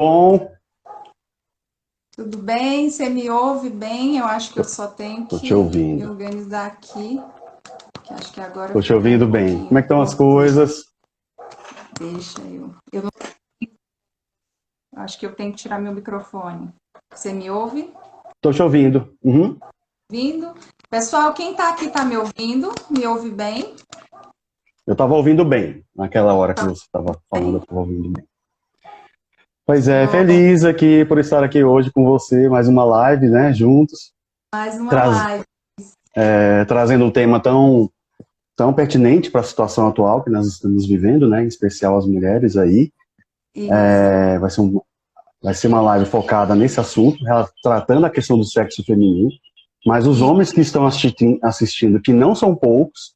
Bom, Tudo bem? Você me ouve bem? Eu acho que eu só tenho tô que te me ouvindo. organizar aqui, que acho que agora Tô te ficou um ouvindo bem. Como pouquinho. é que estão as coisas? Deixa eu. Eu não, acho que eu tenho que tirar meu microfone. Você me ouve? Tô te ouvindo. Uhum. Vindo? Pessoal, quem tá aqui tá me ouvindo? Me ouve bem? Eu tava ouvindo bem. Naquela hora que você tava falando, eu Bem? tava ouvindo bem. Pois é, Pronto, feliz aqui por estar aqui hoje com você, mais uma live, né, juntos, mais uma traz- live. trazendo um tema tão pertinente para a situação atual que nós estamos vivendo, né, em especial as mulheres aí. Isso. Vai ser uma live focada nesse assunto, tratando a questão do sexo feminino, mas os E, homens que estão assistindo, que não são poucos,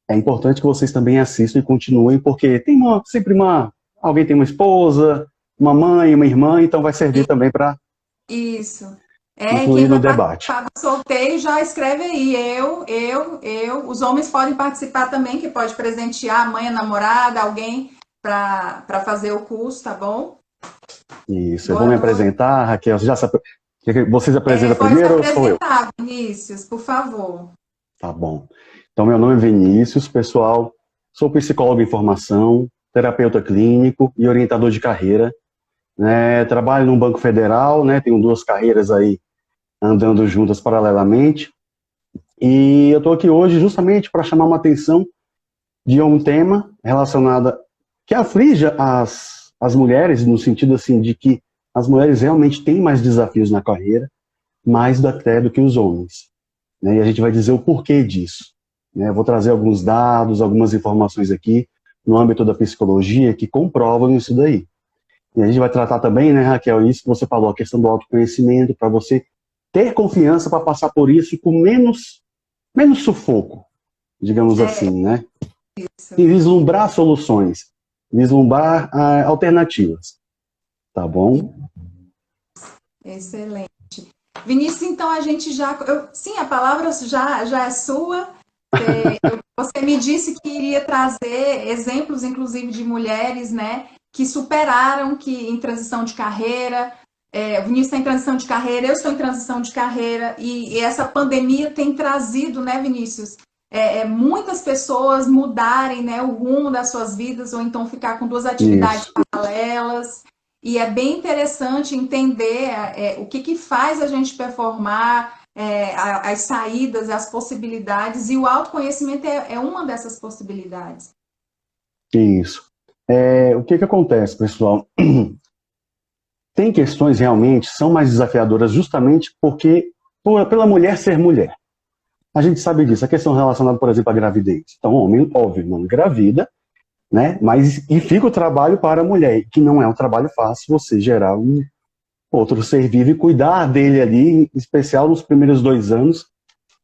é importante que vocês também assistam e continuem, porque alguém tem uma esposa, uma mãe, uma irmã, então vai servir também para isso. E quem incluir no vai debate. participar do sorteio já escreve aí. Eu. Os homens podem participar também, que pode presentear a mãe, a namorada, alguém para fazer o curso, tá bom? Isso, eu vou Boa me noite. apresentar, Raquel, vocês apresentam Pode se primeiro ou sou eu? apresentar, Vinícius, por favor. Tá bom. Então, meu nome é Vinícius, pessoal, sou psicólogo em formação, terapeuta clínico e orientador de carreira, né? Trabalho no Banco Federal, né? Tenho duas carreiras aí andando juntas paralelamente. E eu estou aqui hoje justamente para chamar uma atenção de um tema relacionado que aflige as mulheres, no sentido assim de que as mulheres realmente têm mais desafios na carreira, mais até do que os homens, né? E a gente vai dizer o porquê disso, né? Eu vou trazer alguns dados, algumas informações aqui no âmbito da psicologia que comprovam isso daí. E a gente vai tratar também, né, Raquel, isso que você falou, a questão do autoconhecimento, para você ter confiança para passar por isso com menos sufoco, digamos É assim, né? isso. E vislumbrar soluções, vislumbrar alternativas, tá bom? Excelente. Vinícius, então a gente já. Sim, a palavra já é sua. Você me disse que iria trazer exemplos, inclusive, de mulheres, né, que superaram que em transição de carreira. O Vinícius está em transição de carreira, eu estou em transição de carreira, e essa pandemia tem trazido, né, Vinícius, muitas pessoas mudarem, né, o rumo das suas vidas, ou então ficar com duas atividades Isso, paralelas. E é bem interessante entender o que faz a gente performar, as saídas, as possibilidades, e o autoconhecimento é uma dessas possibilidades. isso. O que acontece, pessoal? Tem questões realmente são mais desafiadoras justamente pela mulher ser mulher. A gente sabe disso. A questão relacionada, por exemplo, à gravidez. Então, o homem, óbvio, não engravida, né? E fica o trabalho para a mulher, que não é um trabalho fácil você gerar um outro ser vivo e cuidar dele ali, em especial nos primeiros 2 anos,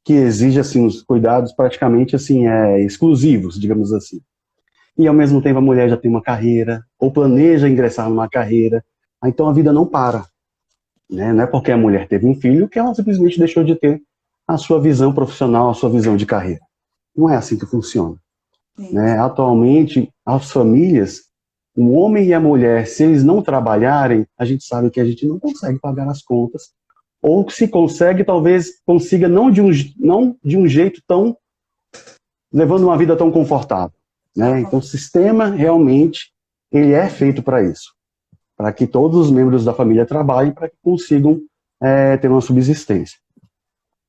que exige assim os cuidados praticamente assim exclusivos, digamos assim. E ao mesmo tempo a mulher já tem uma carreira ou planeja ingressar numa carreira, então a vida não para, né? Não é porque a mulher teve um filho que ela simplesmente deixou de ter a sua visão profissional, a sua visão de carreira. Não é assim que funciona, né? Isso. Atualmente as famílias, o homem e a mulher, se eles não trabalharem, a gente sabe que a gente não consegue pagar as contas, ou se consegue, talvez consiga não de um jeito tão levando uma vida tão confortável, né? Então o sistema realmente ele é feito para isso, para que todos os membros da família trabalhem para que consigam ter uma subsistência.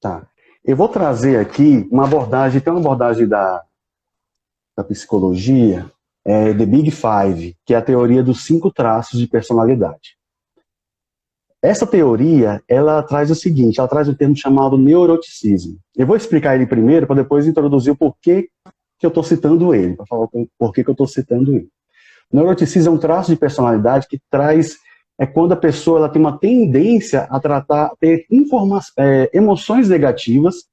Tá. Eu vou trazer aqui tem uma abordagem da psicologia, The Big Five, que é a teoria dos 5 traços de personalidade. Essa teoria, ela traz o seguinte, ela traz um termo chamado neuroticismo. Eu vou explicar ele primeiro, para depois introduzir o porquê que eu estou citando ele, para falar o porquê que eu estou citando ele. O neuroticismo é um traço de personalidade que traz, quando a pessoa ela tem uma tendência a ter emoções negativas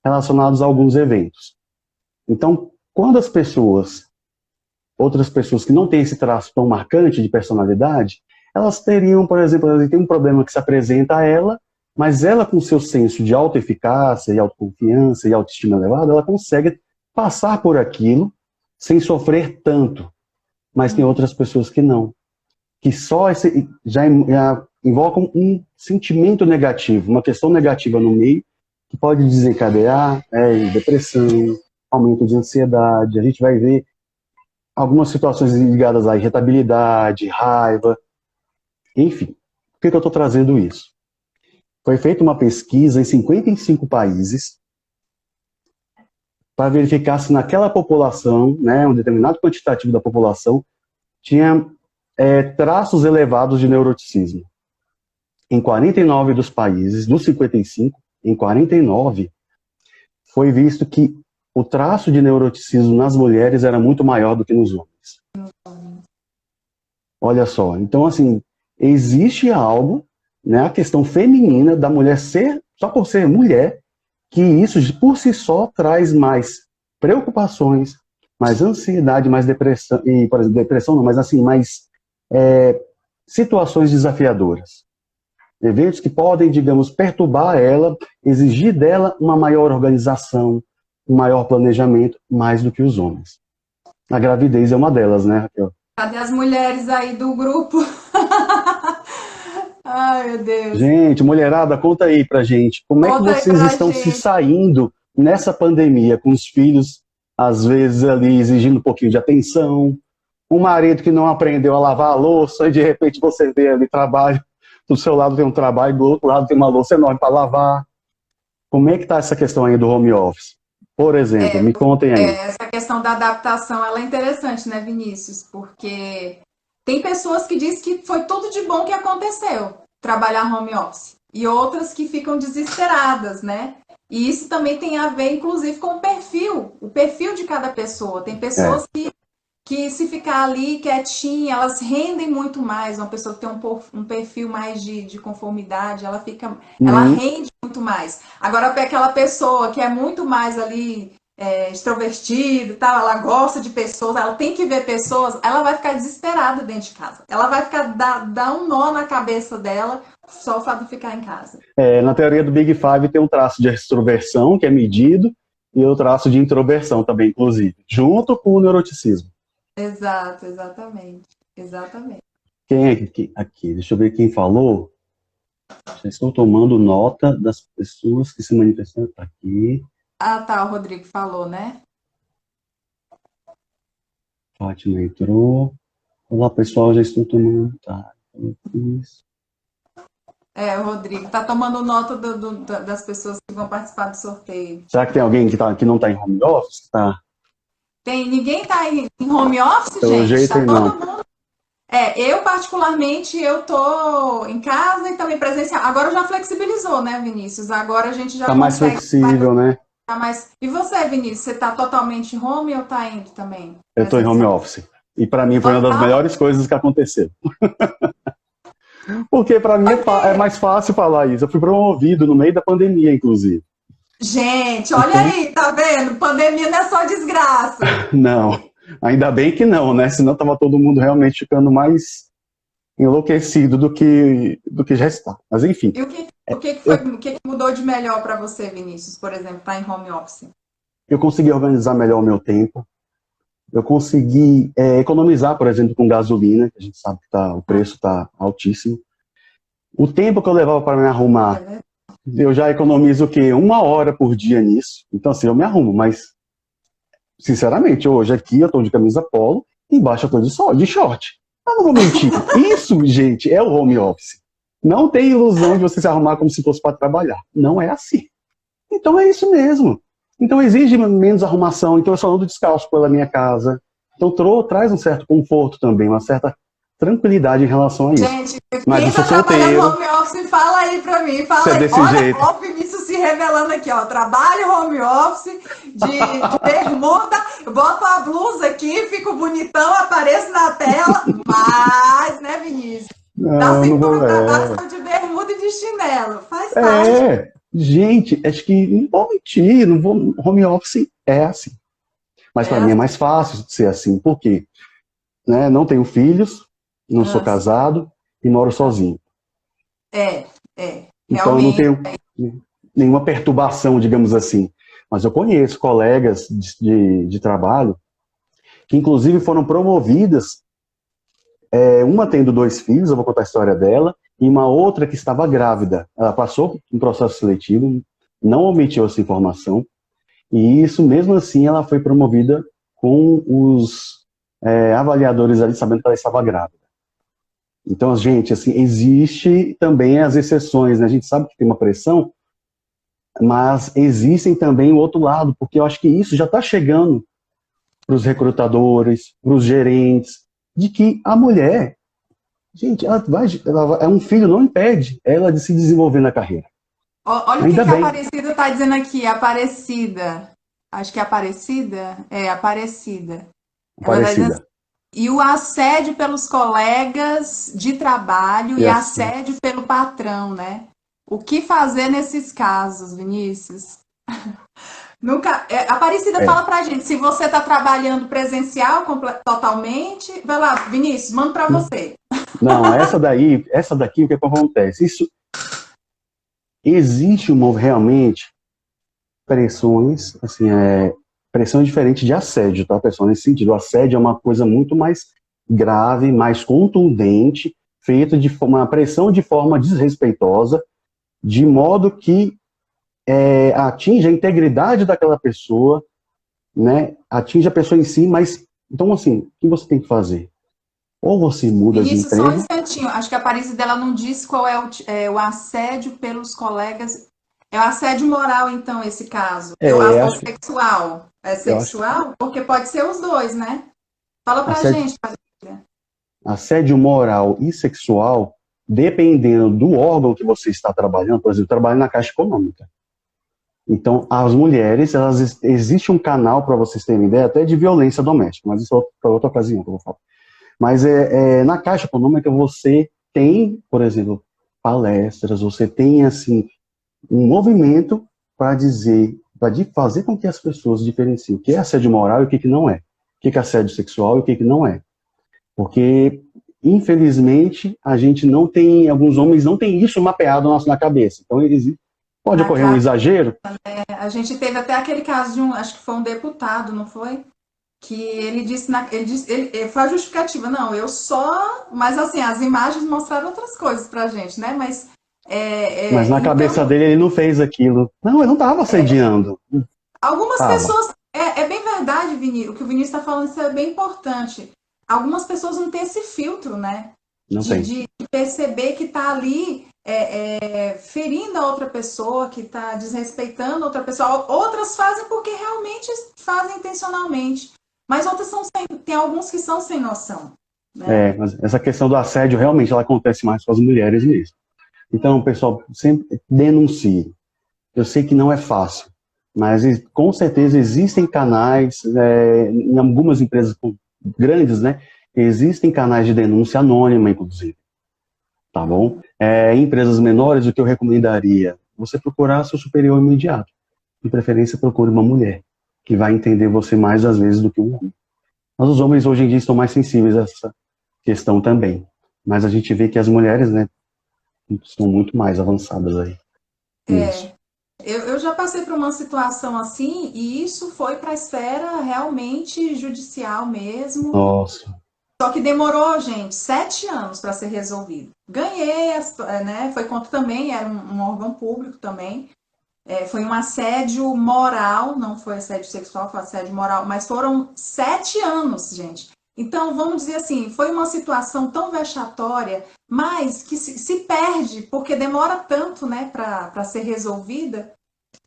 relacionadas a alguns eventos. Então, quando outras pessoas que não têm esse traço tão marcante de personalidade, elas teriam, por exemplo, tem um problema que se apresenta a ela, mas ela, com seu senso de autoeficácia e autoconfiança e autoestima elevada, ela consegue passar por aquilo sem sofrer tanto. Mas tem outras pessoas que não. que só já invoca um sentimento negativo, uma questão negativa no meio, que pode desencadear depressão, aumento de ansiedade. A gente vai ver algumas situações ligadas à irritabilidade, raiva, enfim. Por que eu estou trazendo isso? Foi feita uma pesquisa em 55 países para verificar se naquela população, né, um determinado quantitativo da população, tinha traços elevados de neuroticismo. Em 49 dos países, dos 55, em 49, foi visto que o traço de neuroticismo nas mulheres era muito maior do que nos homens. Olha só, então assim, existe algo, né, a questão feminina da mulher ser, só por ser mulher, que isso por si só traz mais preocupações, mais ansiedade, mais depressão, e, por exemplo, depressão não, mas assim, mais situações desafiadoras. Eventos que podem, digamos, perturbar ela, exigir dela uma maior organização, um maior planejamento, mais do que os homens. A gravidez é uma delas, né, Raquel? Cadê as mulheres aí do grupo? Ai, meu Deus. Gente, mulherada, conta aí pra gente. Como é que vocês estão se saindo nessa pandemia, com os filhos, às vezes, ali exigindo um pouquinho de atenção, um marido que não aprendeu a lavar a louça, e de repente você vê ali trabalho, do seu lado tem um trabalho, do outro lado tem uma louça enorme para lavar. Como é que tá essa questão aí do home office? Por exemplo, me contem aí. Essa questão da adaptação, ela é interessante, né, Vinícius? Porque tem pessoas que dizem que foi tudo de bom que aconteceu, trabalhar home office. E outras que ficam desesperadas, né? E isso também tem a ver, inclusive, com o perfil de cada pessoa. Tem pessoas que se ficar ali quietinha, elas rendem muito mais. Uma pessoa que tem um perfil mais de conformidade, ela rende muito mais. Agora, para aquela pessoa que é muito mais ali extrovertida e tal, ela gosta de pessoas, ela tem que ver pessoas, ela vai ficar desesperada dentro de casa. Ela vai ficar dar um nó na cabeça dela só o fato de ficar em casa. Na teoria do Big Five tem um traço de extroversão, que é medido, e o traço de introversão também, inclusive, junto com o neuroticismo. Exato, exatamente. Quem é aqui? Deixa eu ver quem falou. Já estou tomando nota das pessoas que se manifestaram aqui. Ah, tá, o Rodrigo falou, né? Fátima entrou. Olá, pessoal, já estou tomando. Tá. O Rodrigo tá tomando nota das pessoas que vão participar do sorteio. Será que tem alguém que não está em home office? Tá. Ninguém tá em home office, Pelo gente? jeito Tá não. todo mundo. Eu particularmente, eu tô em casa e também presencial. Agora já flexibilizou, né, Vinícius? Agora a gente já tá mais flexível, né? Tá mais... E você, Vinícius, você tá totalmente em home ou tá indo também? Eu tô em home office. E para mim foi uma das melhores coisas que aconteceu. Porque para mim é mais fácil falar isso. Eu fui promovido no meio da pandemia, inclusive. Gente, olha aí, tá vendo? Pandemia não é só desgraça. Não, ainda bem que não, né? Senão tava todo mundo realmente ficando mais enlouquecido do que já está. Mas enfim. E o que mudou de melhor para você, Vinícius, por exemplo, tá em home office? Eu consegui organizar melhor o meu tempo. Eu consegui economizar, por exemplo, com gasolina, que a gente sabe que o preço está altíssimo. O tempo que eu levava para me arrumar, eu já economizo o quê? 1 hora por dia nisso. Então, assim, eu me arrumo, mas, sinceramente, hoje aqui eu estou de camisa polo, embaixo eu estou de short. Eu não vou mentir. Isso, gente, é o home office. Não tem ilusão de você se arrumar como se fosse para trabalhar. Não é assim. Então é isso mesmo. Então exige menos arrumação. Então eu só ando descalço pela minha casa. Então traz um certo conforto também, uma certa tranquilidade em relação a isso. Gente, mas quem tá trabalhando home office, fala aí pra mim. Fala aí. Desse Olha, jeito. Ó, o Vinícius se revelando aqui, ó. Trabalho home office, de bermuda, boto a blusa aqui, fico bonitão, apareço na tela. Mas, né, Vinícius? Dá sempre pro trabalho de bermuda e de chinelo. Faz parte. Gente, acho que não vou mentir, home office é assim. Mas para mim é mais fácil ser assim. Por quê? Né, não tenho filhos, não sou casado e moro sozinho. Então eu não tenho nenhuma perturbação, digamos assim. Mas eu conheço colegas de trabalho que inclusive foram promovidas uma tendo 2 filhos, eu vou contar a história dela, e uma outra que estava grávida. Ela passou por um processo seletivo, não omitiu essa informação, e isso, mesmo assim, ela foi promovida com os avaliadores ali sabendo que ela estava grávida. Então, gente, assim, existe também as exceções, né? A gente sabe que tem uma pressão, mas existem também o outro lado, porque eu acho que isso já está chegando para os recrutadores, para os gerentes, de que a mulher, gente, um filho não impede ela de se desenvolver na carreira. Olha o que a Aparecida está dizendo aqui, Aparecida. Acho que é Aparecida? É, Aparecida. Ela tá dizendo assim, e o assédio pelos colegas de trabalho e assédio pelo patrão, né? O que fazer nesses casos, Vinícius? Nunca. Aparecida, fala pra gente, se você está trabalhando presencial totalmente, vai lá, Vinícius, mando para você. Não, essa daqui, o que acontece? Isso existe realmente pressões, assim, pressão diferente de assédio, tá, pessoal? Nesse sentido, o assédio é uma coisa muito mais grave, mais contundente, feita de uma pressão de forma desrespeitosa, de modo que atinge a integridade daquela pessoa, né? Atinge a pessoa em si, mas, então, assim, o que você tem que fazer? Ou você muda de emprego... Só um instantinho, acho que a Aparecida dela não disse qual é o assédio pelos colegas. É o assédio moral, então, esse caso. Ou sexual. É sexual? Porque pode ser os dois, né? Fala pra gente, Aparecida. Assédio moral e sexual, dependendo do órgão que você está trabalhando, por exemplo, trabalho na Caixa Econômica. Então, as mulheres, existe um canal, para vocês terem ideia, até de violência doméstica, mas isso é para outra ocasião que eu vou falar. Mas na Caixa Econômica você tem, por exemplo, palestras, você tem, assim, um movimento para fazer com que as pessoas diferenciem o que é assédio moral e o que não é. O que é assédio sexual e o que não é. Porque, infelizmente, a gente não tem, alguns homens não têm isso mapeado na cabeça. Então, pode ocorrer um exagero. A gente teve até aquele caso de acho que foi um deputado, não foi? Que ele disse, ele foi a justificativa, não, mas assim, as imagens mostraram outras coisas pra gente, né? Mas na cabeça dele ele não fez aquilo. Não, ele não estava assediando. Algumas pessoas, é bem verdade, Vinícius, o que o Vinícius está falando, isso é bem importante. Algumas pessoas não têm esse filtro, né? Não tem. De perceber que está ali ferindo a outra pessoa, que está desrespeitando a outra pessoa. Outras fazem porque realmente fazem intencionalmente. Mas outras tem alguns que são sem noção. Né? Mas essa questão do assédio realmente ela acontece mais com as mulheres mesmo. Então, pessoal, sempre denuncie. Eu sei que não é fácil, mas com certeza existem canais, em algumas empresas grandes, né? Existem canais de denúncia anônima, inclusive. Tá bom? Em empresas menores, o que eu recomendaria? Você procurar seu superior imediato. De preferência, procure uma mulher, que vai entender você mais às vezes do que um homem. Mas os homens hoje em dia estão mais sensíveis a essa questão também. Mas a gente vê que as mulheres, né, estão muito mais avançadas aí. Eu já passei por uma situação assim, e isso foi para a esfera realmente judicial mesmo. Nossa. Só que demorou, gente, 7 anos para ser resolvido. Ganhei, né? Foi contra também, era um órgão público também. Foi um assédio moral, não foi assédio sexual, foi assédio moral, mas foram 7 anos, gente. Então, vamos dizer assim, foi uma situação tão vexatória, mas que se perde, porque demora tanto, né, para ser resolvida,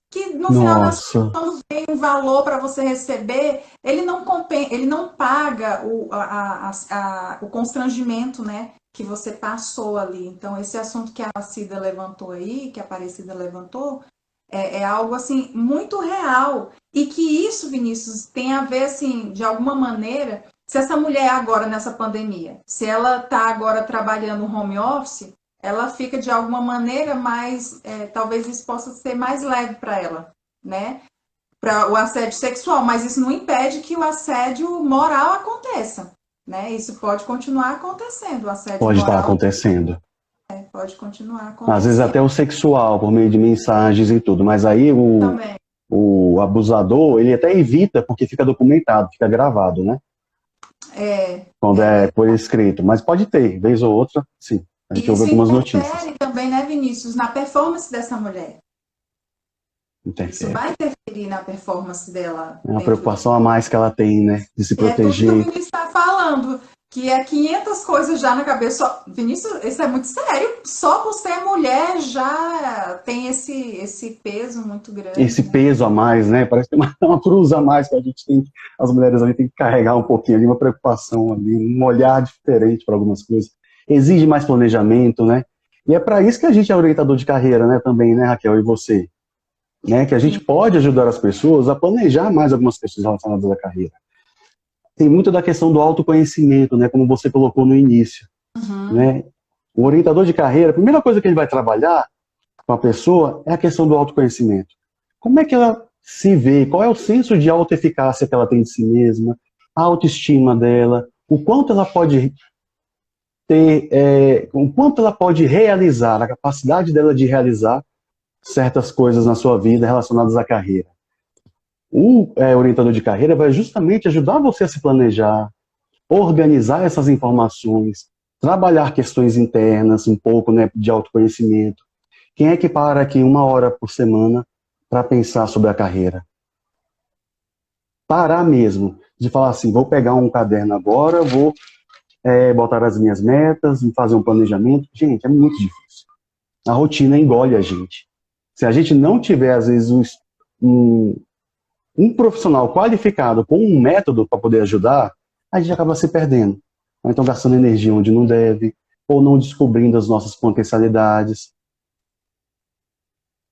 que no final das contas, quando vem um valor para você receber, ele não paga o constrangimento, né, que você passou ali. Então, esse assunto que a Cida levantou aí, que a Aparecida levantou, é algo, assim, muito real. E que isso, Vinícius, tem a ver, assim, de alguma maneira, se essa mulher agora nessa pandemia, se ela está agora trabalhando home office, ela fica de alguma maneira mais, talvez isso possa ser mais leve para ela, né? Para o assédio sexual, mas isso não impede que o assédio moral aconteça, né? Isso pode continuar acontecendo, o assédio pode moral. Estar acontecendo. Pode continuar acontecendo. Às vezes até o sexual, por meio de mensagens e tudo, mas aí o abusador, ele até evita porque fica documentado, fica gravado, né? quando é por escrito. Mas pode ter, vez ou outra, sim. A gente ouve algumas notícias. Isso interfere também, né, Vinícius, na performance dessa mulher. Isso vai interferir na performance dela. É uma preocupação a mais que ela tem, né? De se proteger. É tudo que o Vinícius está falando, que é 500 coisas já na cabeça. Vinícius, isso é muito sério. Só por ser mulher já tem esse peso muito grande. Esse peso a mais, né? Parece que tem uma cruz a mais que a gente tem. As mulheres ali têm que carregar um pouquinho ali, uma preocupação ali, um olhar diferente para algumas coisas. Exige mais planejamento, né? E é para isso que a gente é orientador de carreira, né? Também, né, Raquel? E você? Né, que a gente pode ajudar as pessoas a planejar mais algumas questões relacionadas à carreira. Tem muito da questão do autoconhecimento, né, como você colocou no início. Né? O orientador de carreira, a primeira coisa que ele vai trabalhar com a pessoa é a questão do autoconhecimento. Como é que ela se vê? Qual é o senso de autoeficácia que ela tem de si mesma? A autoestima dela? O quanto ela pode ter, o quanto ela pode realizar, a capacidade dela de realizar certas coisas na sua vida relacionadas à carreira. O orientador de carreira vai justamente ajudar você a se planejar, organizar essas informações, trabalhar questões internas, um pouco, né, de autoconhecimento. Quem é que para aqui 1 hora por semana para pensar sobre a carreira? Parar mesmo, de falar assim, vou pegar um caderno agora, vou botar as minhas metas, fazer um planejamento. Gente, é muito difícil. A rotina engole a gente. Se a gente não tiver, às vezes, um profissional qualificado com um método para poder ajudar, a gente acaba se perdendo. Ou então gastando energia onde não deve, ou não descobrindo as nossas potencialidades.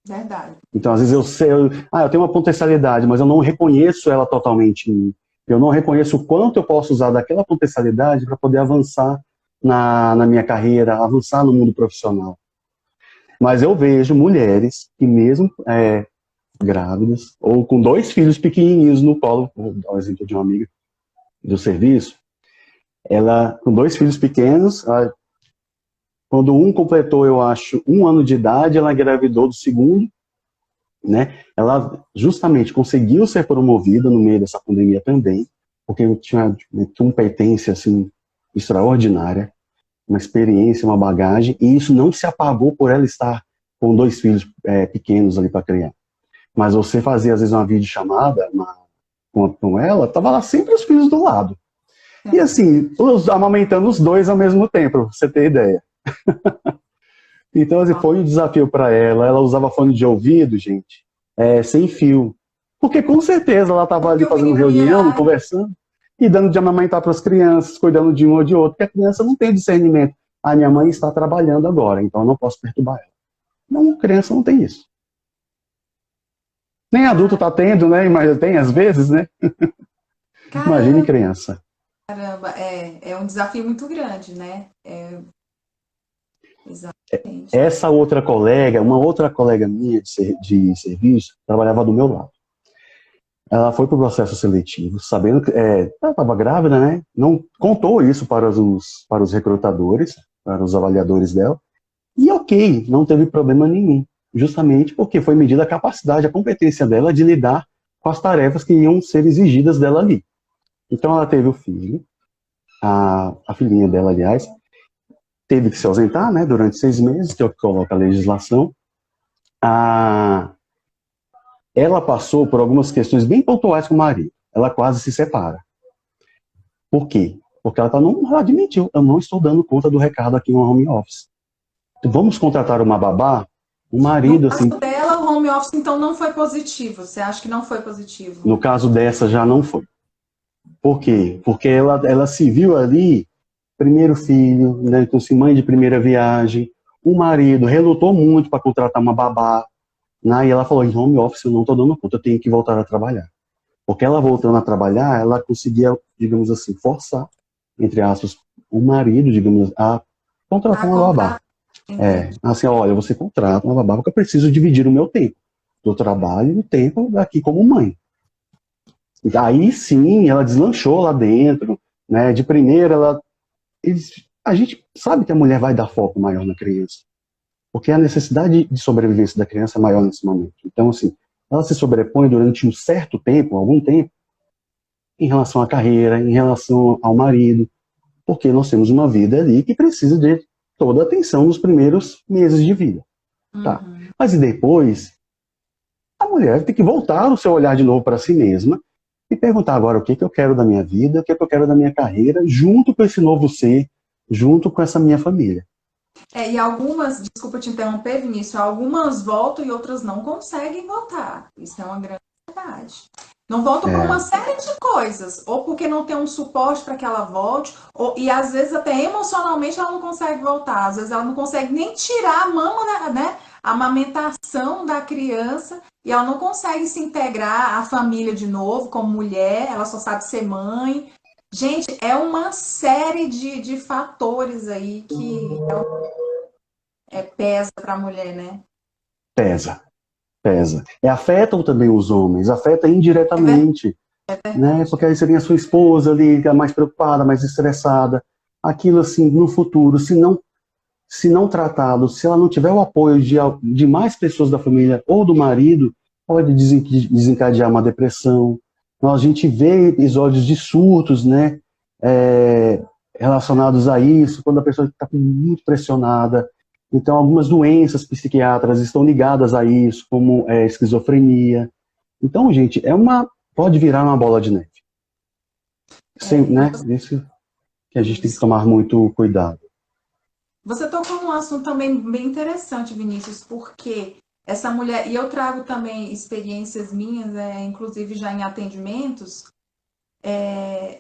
Verdade. Então, às vezes eu tenho uma potencialidade, mas eu não reconheço ela totalmente em mim. Eu não reconheço o quanto eu posso usar daquela potencialidade para poder avançar na minha carreira, avançar no mundo profissional. Mas eu vejo mulheres que mesmo grávidas, ou com 2 filhos pequenininhos no colo, vou dar o exemplo de uma amiga do serviço, ela, com 2 filhos pequenos, quando um completou, eu acho, 1 ano de idade, ela engravidou do segundo, né? Ela justamente conseguiu ser promovida no meio dessa pandemia também, porque eu tinha uma competência, assim, extraordinária, uma experiência, uma bagagem, e isso não se apagou por ela estar com 2 filhos pequenos ali para criar. Mas você fazia, às vezes, uma videochamada com ela, tava lá sempre os filhos do lado. E assim, amamentando os 2 ao mesmo tempo, pra você ter ideia. Então, assim, foi um desafio para ela. Ela usava fone de ouvido, gente, sem fio. Porque com certeza ela estava ali fazendo reunião, conversando, e dando de amamentar para as crianças, cuidando de um ou de outro, porque a criança não tem discernimento. A minha mãe está trabalhando agora, então eu não posso perturbar ela. Não, criança não tem isso. Nem adulto está tendo, né? Mas tem às vezes, né? Imagine criança. Caramba, é um desafio muito grande, né? Exatamente. Essa outra colega, uma outra colega minha de serviço, trabalhava do meu lado. Ela foi para o processo seletivo, sabendo que ela estava grávida, né? Não contou isso para os recrutadores, para os avaliadores dela. E ok, não teve problema nenhum. Justamente porque foi medida a capacidade, a competência dela de lidar com as tarefas que iam ser exigidas dela ali. Então ela teve o filho, a filhinha dela, aliás, teve que se ausentar, né, durante 6 meses, que é o que coloca a legislação. Ela passou por algumas questões bem pontuais com o marido. Ela quase se separa. Por quê? Porque ela admitiu, eu não estou dando conta do recado aqui no home office. Então, vamos contratar uma babá? O marido, assim... No caso dela, o home office, então, não foi positivo. Você acha que não foi positivo? No caso dessa, já não foi. Por quê? Porque ela se viu ali, primeiro filho, né, então, assim, mãe de primeira viagem, o marido relutou muito para contratar uma babá, né, e ela falou, em home office eu não estou dando conta, eu tenho que voltar a trabalhar. Porque ela voltando a trabalhar, ela conseguia, digamos assim, forçar, entre aspas, o marido, digamos, a contratar uma babá. Assim, olha, você contrata uma babá porque eu preciso dividir o meu tempo do trabalho e o tempo aqui como mãe. E aí sim, ela deslanchou lá dentro, né? De primeira, a gente sabe que a mulher vai dar foco maior na criança, porque a necessidade de sobrevivência da criança é maior nesse momento. Então, assim, ela se sobrepõe durante um certo tempo, algum tempo, em relação à carreira, em relação ao marido, porque nós temos uma vida ali que precisa de toda a atenção nos primeiros meses de vida. Tá? Mas e depois, a mulher tem que voltar o seu olhar de novo para si mesma e perguntar agora o que eu quero da minha vida, o que eu quero da minha carreira, junto com esse novo ser, junto com essa minha família. E algumas, desculpa te interromper, Vinícius, algumas voltam e outras não conseguem voltar. Isso é uma grande verdade. Não voltam por uma série de coisas, ou porque não tem um suporte para que ela volte, e às vezes até emocionalmente ela não consegue voltar, às vezes ela não consegue nem tirar a mama, né, a amamentação da criança, e ela não consegue se integrar à família de novo como mulher, ela só sabe ser mãe. Gente, é uma série de fatores aí que pesa para a mulher, né? Pesa. Afetam também os homens, afeta indiretamente, né? Porque aí você tem a sua esposa ali, que é mais preocupada, mais estressada. Aquilo assim, no futuro, se não tratado, se ela não tiver o apoio de mais pessoas da família ou do marido, pode desencadear uma depressão. Então, a gente vê episódios de surtos, né? Relacionados a isso, quando a pessoa está muito pressionada. Então, algumas doenças psiquiátricas estão ligadas a isso, como esquizofrenia. Então, gente, pode virar uma bola de neve. Né? Isso que a gente tem que tomar muito cuidado. Você tocou num assunto também bem interessante, Vinícius, porque essa mulher, e eu trago também experiências minhas, inclusive já em atendimentos,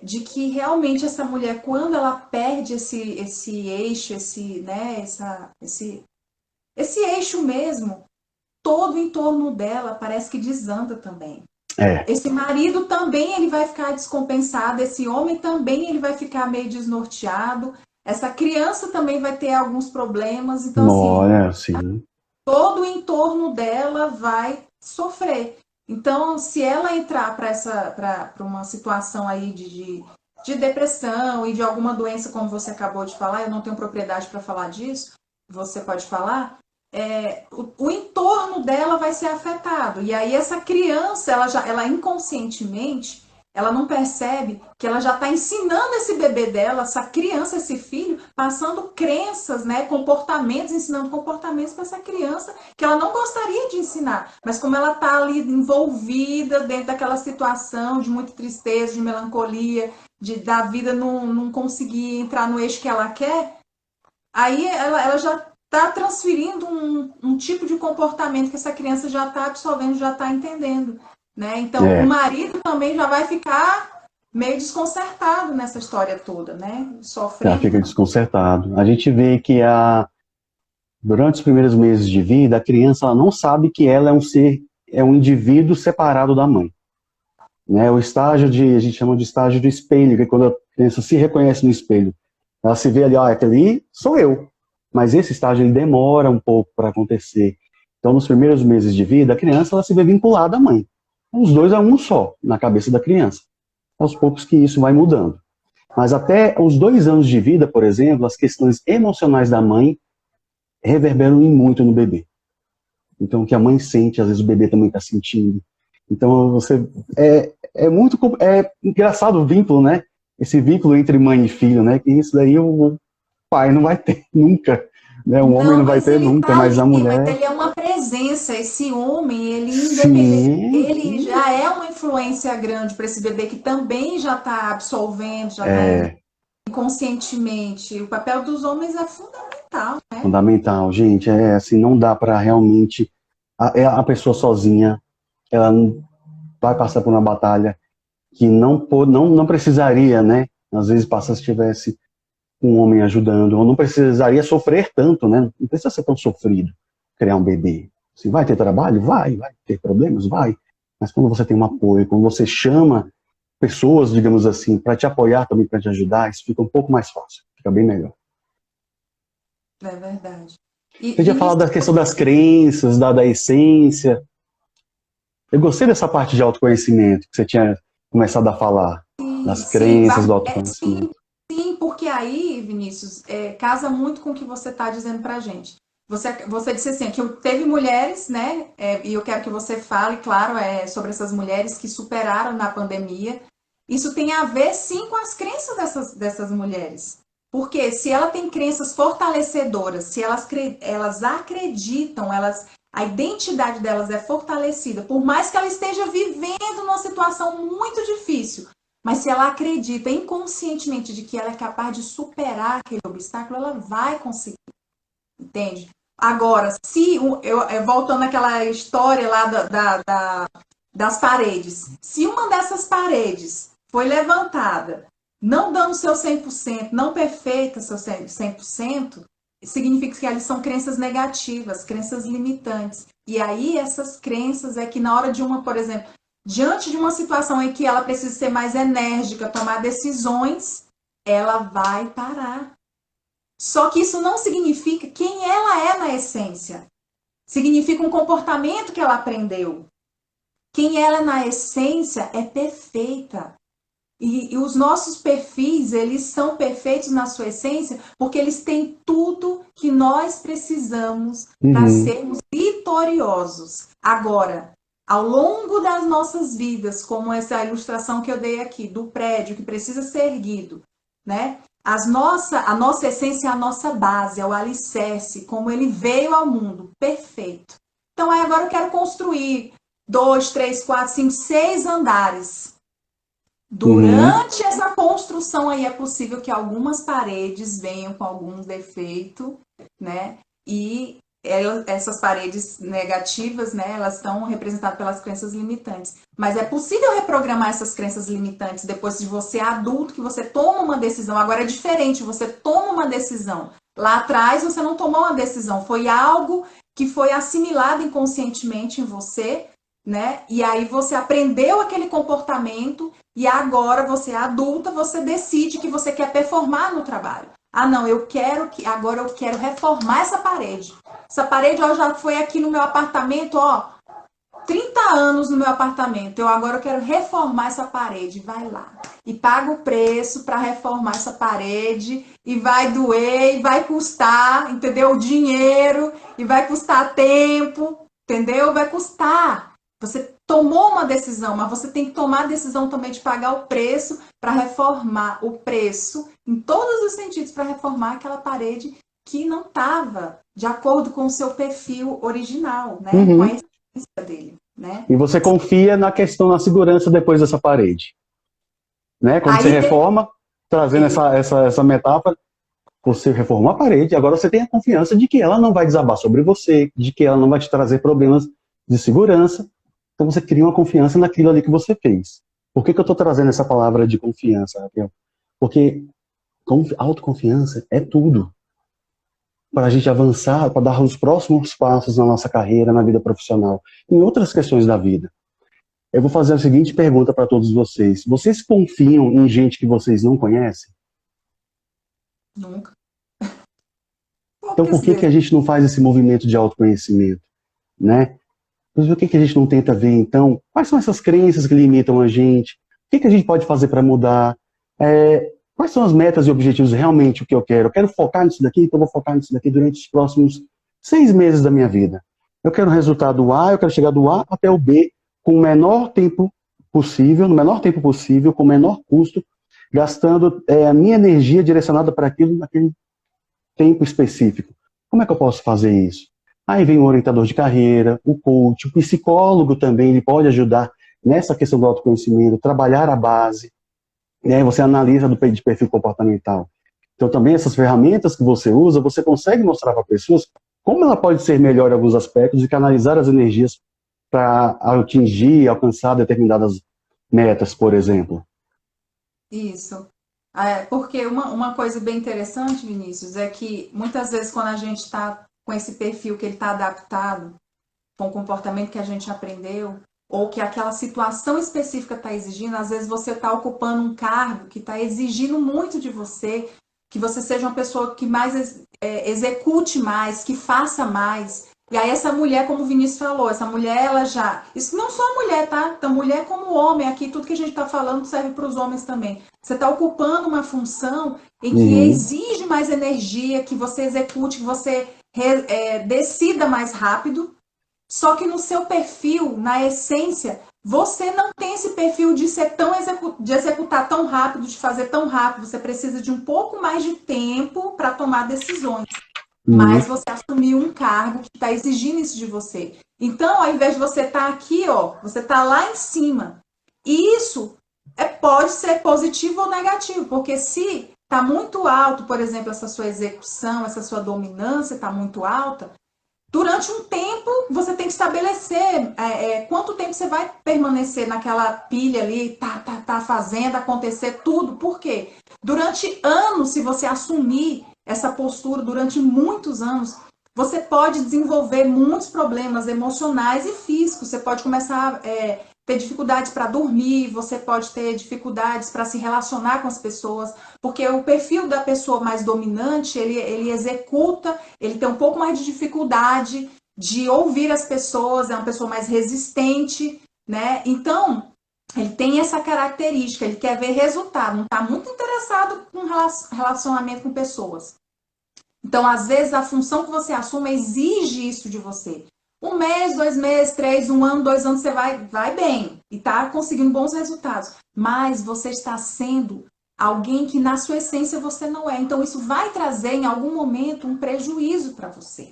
de que realmente essa mulher, quando ela perde esse eixo, esse eixo mesmo, todo o entorno dela parece que desanda também. Esse marido também ele vai ficar descompensado, esse homem também ele vai ficar meio desnorteado, essa criança também vai ter alguns problemas, então assim, todo o entorno dela vai sofrer. Então, se ela entrar para uma situação aí de depressão e de alguma doença, como você acabou de falar, eu não tenho propriedade para falar disso, você pode falar, o entorno dela vai ser afetado. E aí essa criança, ela inconscientemente, ela não percebe que ela já está ensinando esse bebê dela, essa criança, esse filho, passando crenças, né, comportamentos, ensinando comportamentos para essa criança que ela não gostaria de ensinar. Mas como ela está ali envolvida dentro daquela situação de muita tristeza, de melancolia, da vida não conseguir entrar no eixo que ela quer, aí ela já está transferindo um tipo de comportamento que essa criança já está absorvendo, já está entendendo. Né? Então, o marido também já vai ficar meio desconcertado nessa história toda, né? Sofrendo. Já fica desconcertado. A gente vê que durante os primeiros meses de vida, a criança ela não sabe que ela é um indivíduo separado da mãe. Né? O estágio a gente chama de estágio do espelho, que é quando a criança se reconhece no espelho. Ela se vê ali, aquele ali sou eu. Mas esse estágio ele demora um pouco para acontecer. Então, nos primeiros meses de vida, a criança ela se vê vinculada à mãe. Os dois é um só, na cabeça da criança. Aos poucos que isso vai mudando. Mas até os 2 anos de vida, por exemplo, as questões emocionais da mãe reverberam muito no bebê. Então, o que a mãe sente, às vezes o bebê também está sentindo. Então, é muito engraçado o vínculo, né? Esse vínculo entre mãe e filho, né? Que isso daí o pai não vai ter nunca. Né? O homem não vai ter nunca, mas a mulher... Mas ele é uma presença, esse homem, ele já é uma influência grande para esse bebê que também já está absorvendo, já está inconscientemente. O papel dos homens é fundamental, né? Fundamental, gente. Assim, não dá para realmente... A pessoa sozinha, ela vai passar por uma batalha que não precisaria, né? Às vezes passa se tivesse um homem ajudando, ou não precisaria sofrer tanto, né? Não precisa ser tão sofrido criar um bebê. Se vai ter trabalho, vai ter problemas, vai. Mas quando você tem um apoio, quando você chama pessoas, digamos assim, para te apoiar também, para te ajudar, isso fica um pouco mais fácil, fica bem melhor. É verdade. Você tinha falado da questão das crenças, da essência. Eu gostei dessa parte de autoconhecimento que você tinha começado a falar, das crenças, do autoconhecimento. Sim, porque aí, Vinícius, casa muito com o que você está dizendo para a gente. Você disse assim, que teve mulheres, né? E eu quero que você fale, claro, sobre essas mulheres que superaram na pandemia isso tem a ver, sim, com as crenças dessas mulheres. Porque se ela tem crenças fortalecedoras, se elas acreditam, a identidade delas é fortalecida, por mais que ela esteja vivendo numa situação muito difícil, mas se ela acredita inconscientemente de que ela é capaz de superar aquele obstáculo, ela vai conseguir, entende? Agora, voltando àquela história lá das paredes, se uma dessas paredes foi levantada, não dando seu 100%, não perfeita seu 100%, significa que elas são crenças negativas, crenças limitantes. E aí essas crenças é que na hora de por exemplo, diante de uma situação em que ela precisa ser mais enérgica, tomar decisões, ela vai parar. Só que isso não significa quem ela é na essência. Significa um comportamento que ela aprendeu. Quem ela é na essência é perfeita. E os nossos perfis, eles são perfeitos na sua essência porque eles têm tudo que nós precisamos para sermos vitoriosos. Agora, ao longo das nossas vidas, como essa ilustração que eu dei aqui, do prédio que precisa ser erguido, né? A nossa essência é a nossa base, é o alicerce, como ele veio ao mundo, perfeito. Então, aí agora eu quero construir 2, 3, 4, 5, 6 andares. Durante essa construção aí é possível que algumas paredes venham com algum defeito, né? E essas paredes negativas, né? Elas estão representadas pelas crenças limitantes. Mas é possível reprogramar essas crenças limitantes depois de você adulto, que você toma uma decisão. Agora é diferente, você toma uma decisão. Lá atrás você não tomou uma decisão, foi algo que foi assimilado inconscientemente em você, né? E aí você aprendeu aquele comportamento e agora você é adulta, você decide que você quer performar no trabalho. Ah, não, agora eu quero reformar essa parede. Essa parede, ó, já foi aqui no meu apartamento, ó, 30 anos no meu apartamento. Agora eu quero reformar essa parede. Vai lá e paga o preço para reformar essa parede e vai doer e vai custar, entendeu? O dinheiro e vai custar tempo, entendeu? Vai custar. Você tomou uma decisão, mas você tem que tomar a decisão também de pagar o preço para reformar o preço, em todos os sentidos, para reformar aquela parede que não estava de acordo com o seu perfil original, né? Com a essência dele, né? E você confia na questão da segurança depois dessa parede, né? Quando Aí você reforma, trazendo essa metáfora, você reformou a parede, agora você tem a confiança de que ela não vai desabar sobre você, de que ela não vai te trazer problemas de segurança. Então você cria uma confiança naquilo ali que você fez. Por que eu estou trazendo essa palavra de confiança, Raquel? Porque autoconfiança é tudo para a gente avançar, para dar os próximos passos na nossa carreira, na vida profissional, em outras questões da vida. Eu vou fazer a seguinte pergunta para todos vocês. Vocês confiam em gente que vocês não conhecem? Nunca. Então por que a gente não faz esse movimento de autoconhecimento, né? Mas o que a gente não tenta ver, então? Quais são essas crenças que limitam a gente? O que a gente pode fazer para mudar? Quais são as metas e objetivos realmente o que eu quero? Eu quero focar nisso daqui, então eu vou focar nisso daqui durante os próximos 6 meses da minha vida. Eu quero o resultado A, eu quero chegar do A até o B com o menor tempo possível, no menor tempo possível, com o menor custo, gastando a minha energia direcionada para aquilo naquele tempo específico. Como é que eu posso fazer isso? Aí vem o orientador de carreira, o coach, o psicólogo também, ele pode ajudar nessa questão do autoconhecimento, trabalhar a base, né? Você analisa de perfil comportamental. Então também essas ferramentas que você usa, você consegue mostrar para pessoas como ela pode ser melhor em alguns aspectos e canalizar as energias para atingir, alcançar determinadas metas, por exemplo. Isso. Porque uma coisa bem interessante, Vinícius, é que muitas vezes quando a gente está com esse perfil que ele está adaptado com o comportamento que a gente aprendeu, ou que aquela situação específica está exigindo, às vezes você está ocupando um cargo que está exigindo muito de você, que você seja uma pessoa que mais execute mais, que faça mais. E aí essa mulher, como o Vinícius falou, essa mulher, ela já... Isso não só a mulher, tá? Então, mulher como homem, aqui tudo que a gente está falando serve para os homens também. Você está ocupando uma função em que exige mais energia, que você execute, que você decida mais rápido. Só que no seu perfil, na essência, você não tem esse perfil de ser tão de executar tão rápido, de fazer tão rápido. Você precisa de um pouco mais de tempo para tomar decisões. Mas você assumiu um cargo que está exigindo isso de você. Então, ao invés de você estar aqui, ó, você está lá em cima. E isso pode ser positivo ou negativo, porque se está muito alto, por exemplo, essa sua execução, essa sua dominância está muito alta, durante um tempo você tem que estabelecer quanto tempo você vai permanecer naquela pilha ali, tá fazendo acontecer tudo. Por quê? Durante anos, se você assumir essa postura durante muitos anos, você pode desenvolver muitos problemas emocionais e físicos. Você pode começar a ter dificuldades para dormir, você pode ter dificuldades para se relacionar com as pessoas, porque o perfil da pessoa mais dominante, ele executa, ele tem um pouco mais de dificuldade de ouvir as pessoas, é uma pessoa mais resistente, né? Então, ele tem essa característica, ele quer ver resultado, não está muito interessado com relacionamento com pessoas. Então, às vezes, a função que você assume exige isso de você. 1 mês, 2 meses, 3, 1 ano, 2 anos, você vai bem e está conseguindo bons resultados. Mas você está sendo alguém que, na sua essência, você não é. Então, isso vai trazer, em algum momento, um prejuízo para você.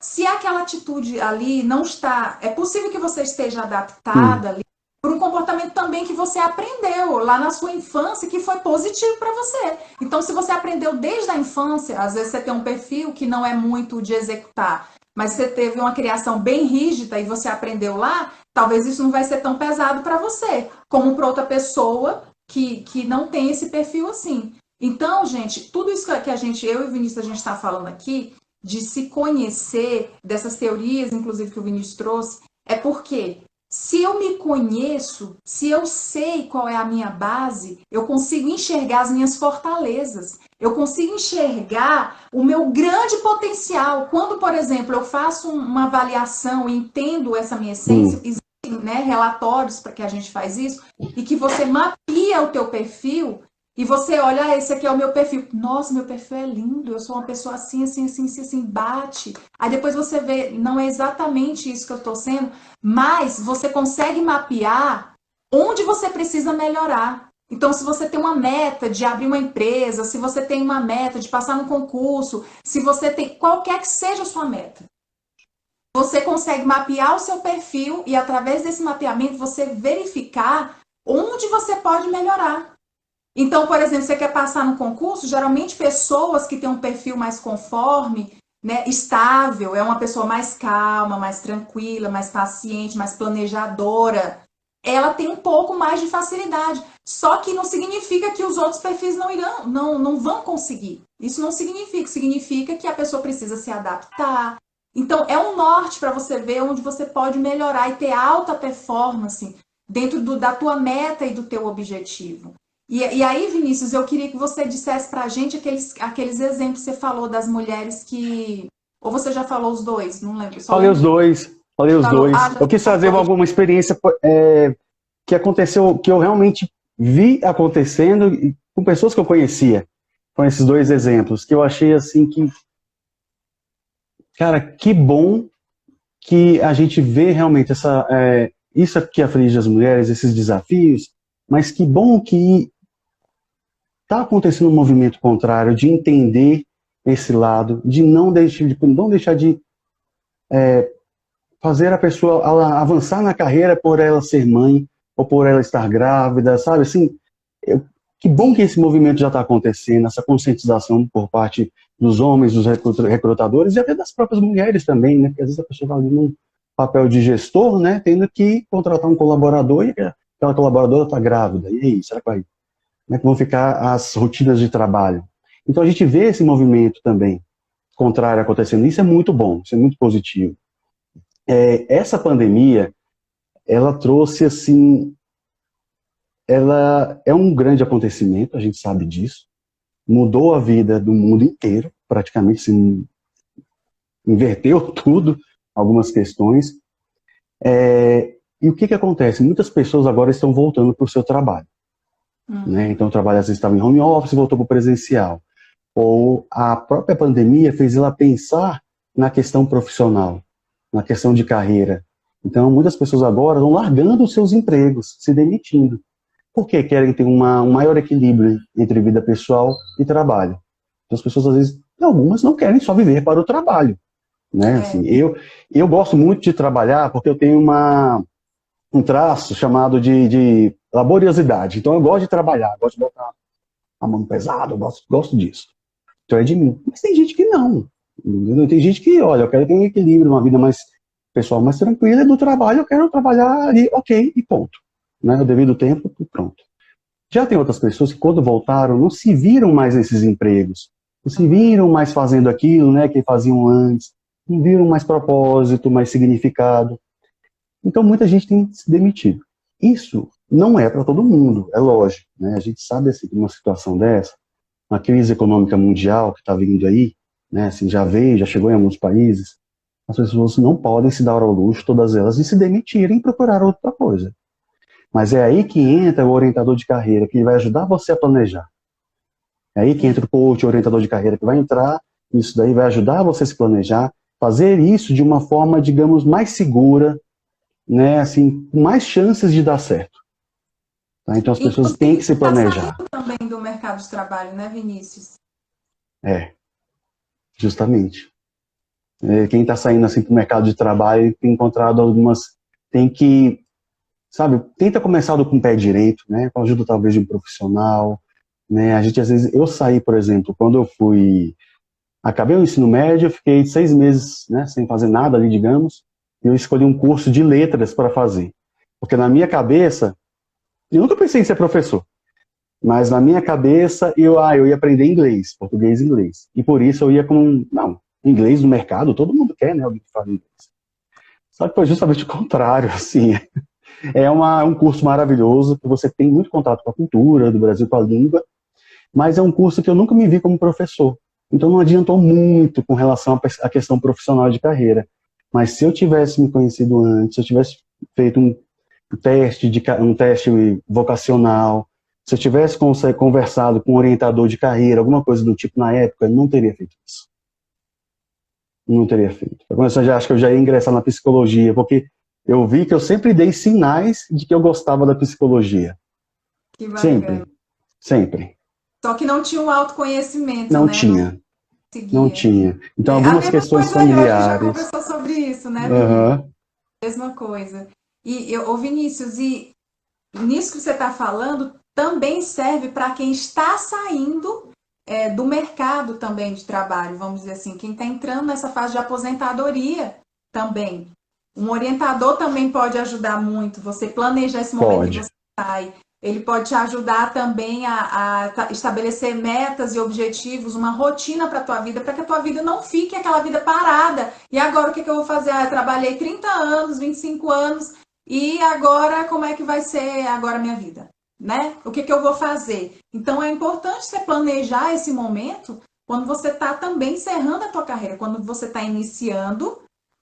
Se aquela atitude ali não está... É possível que você esteja adaptada ali por um comportamento também que você aprendeu lá na sua infância, que foi positivo para você. Então, se você aprendeu desde a infância, às vezes você tem um perfil que não é muito de executar, mas você teve uma criação bem rígida e você aprendeu lá, talvez isso não vai ser tão pesado para você, como para outra pessoa que não tem esse perfil assim. Então, gente, tudo isso que eu e o Vinícius, a gente está falando aqui, de se conhecer, dessas teorias, inclusive, que o Vinícius trouxe, é porque se eu me conheço, se eu sei qual é a minha base, eu consigo enxergar as minhas fortalezas. Eu consigo enxergar o meu grande potencial. Quando, por exemplo, eu faço uma avaliação e entendo essa minha essência, existem, né, relatórios para que a gente faz isso, e que você mapeia o teu perfil e você olha, esse aqui é o meu perfil. Nossa, meu perfil é lindo, eu sou uma pessoa assim, assim, assim, assim, assim, bate. Aí depois você vê, não é exatamente isso que eu estou sendo, mas você consegue mapear onde você precisa melhorar. Então, se você tem uma meta de abrir uma empresa, se você tem uma meta de passar no concurso, se você tem qualquer que seja a sua meta, você consegue mapear o seu perfil e, através desse mapeamento, você verificar onde você pode melhorar. Então, por exemplo, você quer passar no concurso, geralmente pessoas que têm um perfil mais conforme, né, estável, é uma pessoa mais calma, mais tranquila, mais paciente, mais planejadora, ela tem um pouco mais de facilidade. Só que não significa que os outros perfis não vão conseguir. Isso não significa. Significa que a pessoa precisa se adaptar. Então, é um norte para você ver onde você pode melhorar e ter alta performance dentro da tua meta e do teu objetivo. E aí, Vinícius, eu queria que você dissesse para a gente aqueles exemplos que você falou das mulheres que... Ou você já falou os dois? Não lembro. Falei os dois. Eu quis trazer alguma experiência que aconteceu, que eu realmente vi acontecendo com pessoas que eu conhecia. Com esses dois exemplos, que eu achei assim que... Cara, que bom que a gente vê realmente isso que aflige as mulheres, esses desafios, mas que bom que está acontecendo um movimento contrário de entender esse lado, de não deixar de fazer a pessoa avançar na carreira por ela ser mãe ou por ela estar grávida, sabe? Assim, que bom que esse movimento já está acontecendo, essa conscientização por parte dos homens, dos recrutadores e até das próprias mulheres também, né? Porque às vezes a pessoa vai num papel de gestor, né? Tendo que contratar um colaborador e aquela colaboradora está grávida. E aí, será que vai? Como é que vão ficar as rotinas de trabalho? Então a gente vê esse movimento também contrário acontecendo. Isso é muito bom, isso é muito positivo. Essa pandemia, ela trouxe assim, ela é um grande acontecimento, a gente sabe disso, mudou a vida do mundo inteiro, praticamente assim, inverteu tudo, algumas questões. E o que acontece? Muitas pessoas agora estão voltando para o seu trabalho. Né? Então o trabalho às vezes estava em home office e voltou para o presencial. Ou a própria pandemia fez ela pensar na questão profissional. na questão de carreira. Então, muitas pessoas agora estão largando os seus empregos, se demitindo, porque querem ter um maior equilíbrio entre vida pessoal e trabalho. Então, as pessoas, às vezes, algumas não querem só viver para o trabalho, né? Assim, eu gosto muito de trabalhar porque eu tenho um traço chamado de laboriosidade. Então, eu gosto de trabalhar, gosto de botar a mão pesada, eu gosto disso. Então, é de mim. Mas tem gente que não. Entendeu? Tem gente que, olha, eu quero ter um equilíbrio, uma vida mais pessoal mais tranquila, e do trabalho eu quero trabalhar ali, ok, e ponto. Né? O devido tempo, e pronto. Já tem outras pessoas que, quando voltaram, não se viram mais nesses empregos, não se viram mais fazendo aquilo, né, que faziam antes, não viram mais propósito, mais significado. Então, muita gente tem se demitido. Isso não é para todo mundo, é lógico. Né? A gente sabe, assim, que uma situação dessa, uma crise econômica mundial que está vindo aí, né, assim, já veio, já chegou em alguns países, as pessoas não podem se dar ao luxo, todas elas, de se demitirem e procurar outra coisa. Mas é aí que entra o orientador de carreira, que vai ajudar você a planejar. É aí que entra o coach, o orientador de carreira, que vai entrar, isso daí vai ajudar você a se planejar, fazer isso de uma forma, digamos, mais segura, né, assim, com mais chances de dar certo. Tá? Então as pessoas têm que se planejar. Está saindo também do mercado de trabalho, né, Vinícius? É, justamente. Quem está saindo assim para o mercado de trabalho tem encontrado algumas, tem que, sabe, tenta começar com o pé direito, né, com a ajuda talvez de um profissional, né, a gente às vezes, eu saí, por exemplo, quando eu acabei o ensino médio, eu fiquei 6 meses, né, sem fazer nada ali, digamos, e eu escolhi um curso de letras para fazer, porque na minha cabeça, eu nunca pensei em ser professor, mas na minha cabeça eu ia aprender inglês, português e inglês, e por isso eu ia não, inglês no mercado, todo mundo quer, né, alguém que fala inglês. Só que foi justamente o contrário, assim. Um curso maravilhoso, que você tem muito contato com a cultura do Brasil, com a língua, mas é um curso que eu nunca me vi como professor. Então não adiantou muito com relação à questão profissional de carreira. Mas se eu tivesse me conhecido antes, se eu tivesse feito um teste vocacional, se eu tivesse conversado com um orientador de carreira, alguma coisa do tipo na época, eu não teria feito isso. Não teria feito. Eu já acho que eu já ia ingressar na psicologia, porque eu vi que eu sempre dei sinais de que eu gostava da psicologia. Que bacana. Sempre, sempre. Só que não tinha um autoconhecimento, não né? Tinha. Não tinha. Então, algumas questões familiares. A gente já conversou sobre isso, né, Vinícius? Mesma coisa. Ô Vinícius, e nisso que você está falando, também serve para quem está saindo do mercado também de trabalho, vamos dizer assim, quem está entrando nessa fase de aposentadoria também. Um orientador também pode ajudar muito, você planejar esse momento que você sai. Ele pode te ajudar também a estabelecer metas e objetivos, uma rotina para a tua vida, para que a tua vida não fique aquela vida parada. E agora o que eu vou fazer? Eu trabalhei 30 anos, 25 anos, e agora como é que vai ser agora a minha vida? Né? O que eu vou fazer? Então é importante você planejar esse momento quando você está também encerrando a tua carreira, quando você está iniciando,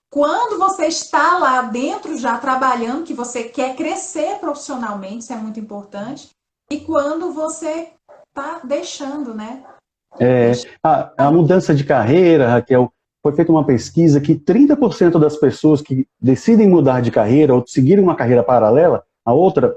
quando você está lá dentro já trabalhando, que você quer crescer profissionalmente, isso é muito importante, e quando você está deixando, né? A mudança de carreira, Raquel, foi feita uma pesquisa que 30% das pessoas que decidem mudar de carreira ou seguirem uma carreira paralela à outra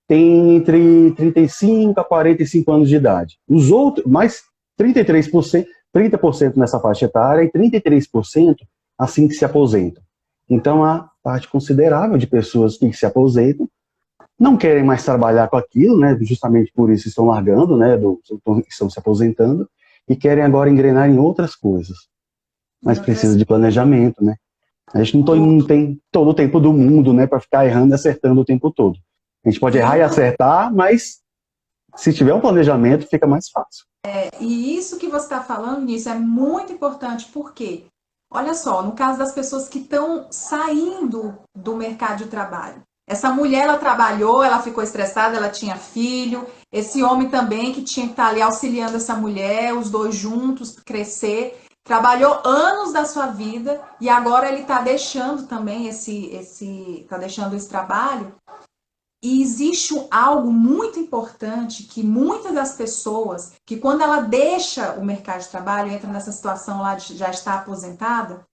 tem entre 35 a 45 anos de idade. Os outros, mais 33%, 30% nessa faixa etária e 33% assim que se aposentam. Então, a parte considerável de pessoas que se aposentam não querem mais trabalhar com aquilo, né? Justamente por isso estão largando, né? Estão se aposentando e querem agora engrenar em outras coisas. Mas precisa de planejamento, né? A gente não tem todo o tempo do mundo, né? Para ficar errando e acertando o tempo todo. A gente pode errar e acertar, mas se tiver um planejamento, fica mais fácil. E isso que você está falando nisso é muito importante, porque, olha só, no caso das pessoas que estão saindo do mercado de trabalho, essa mulher, ela trabalhou, ela ficou estressada, ela tinha filho, esse homem também que tinha que estar ali auxiliando essa mulher, os dois juntos, crescer, trabalhou anos da sua vida e agora ele está deixando também está deixando esse trabalho. E existe algo muito importante que muitas das pessoas, que quando ela deixa o mercado de trabalho, entra nessa situação lá de já estar aposentada,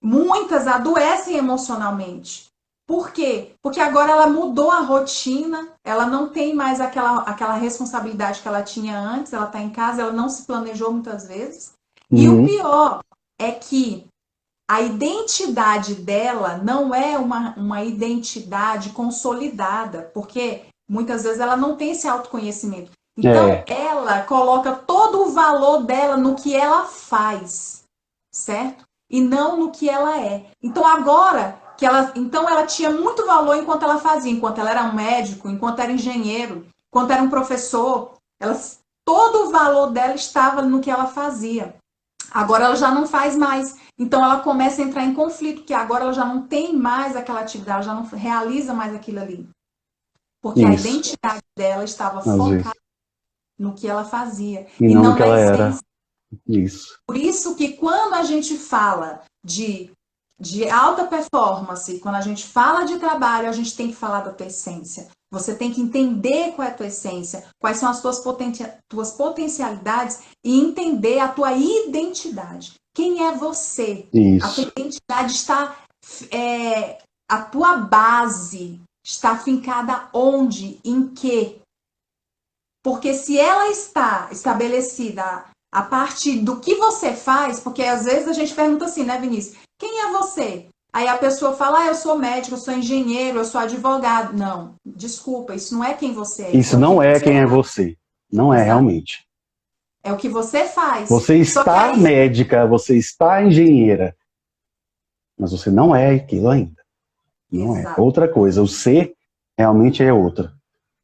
Muitas adoecem emocionalmente. Por quê? Porque agora ela mudou a rotina, ela não tem mais aquela responsabilidade que ela tinha antes, ela está em casa, ela não se planejou muitas vezes. E o pior é que a identidade dela não é uma identidade consolidada, porque muitas vezes ela não tem esse autoconhecimento. Então, ela coloca todo o valor dela no que ela faz, certo? E não no que ela é. Então, agora que ela tinha muito valor enquanto ela fazia, enquanto ela era um médico, enquanto era engenheiro, enquanto era um professor, todo o valor dela estava no que ela fazia. Agora ela já não faz mais. Então ela começa a entrar em conflito, que agora ela já não tem mais aquela atividade, ela já não realiza mais aquilo ali. Porque a identidade dela estava focada no que ela fazia e não no que na ela essência. era. Isso. Por isso que quando a gente fala de alta performance, quando a gente fala de trabalho, a gente tem que falar da tua essência. Você tem que entender qual é a tua essência, quais são as tuas potencialidades e entender a tua identidade. Quem é você? Isso. A tua identidade está... a tua base está fincada onde? Em quê? Porque se ela está estabelecida a partir do que você faz, porque às vezes a gente pergunta assim, né, Vinícius? Quem é você? Aí a pessoa fala, eu sou médico, eu sou engenheiro, eu sou advogado. Não, desculpa, isso não é quem você é. Isso não é quem é você. Não é realmente. É o que você faz. Você está médica, você está engenheira, mas você não é aquilo ainda. Não é. Outra coisa, o ser realmente é outra.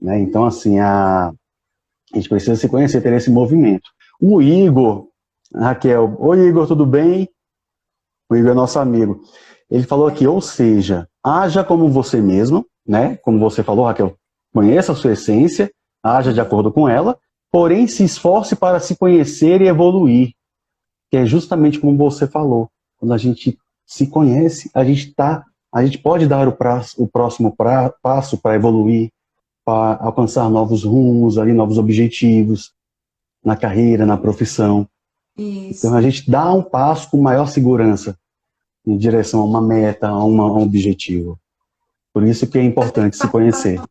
Né? Então, assim, a gente precisa se conhecer, ter esse movimento. O Igor, Raquel, oi Igor, tudo bem? O Igor é nosso amigo. Ele falou aqui, ou seja, haja como você mesmo, né? Como você falou, Raquel, conheça a sua essência, haja de acordo com ela, porém se esforce para se conhecer e evoluir. Que é justamente como você falou. Quando a gente se conhece, a gente pode dar o próximo passo para evoluir, para alcançar novos rumos, ali, novos objetivos na carreira, na profissão. Isso. Então a gente dá um passo com maior segurança em direção a uma meta, a um objetivo. Por isso que é importante se conhecer.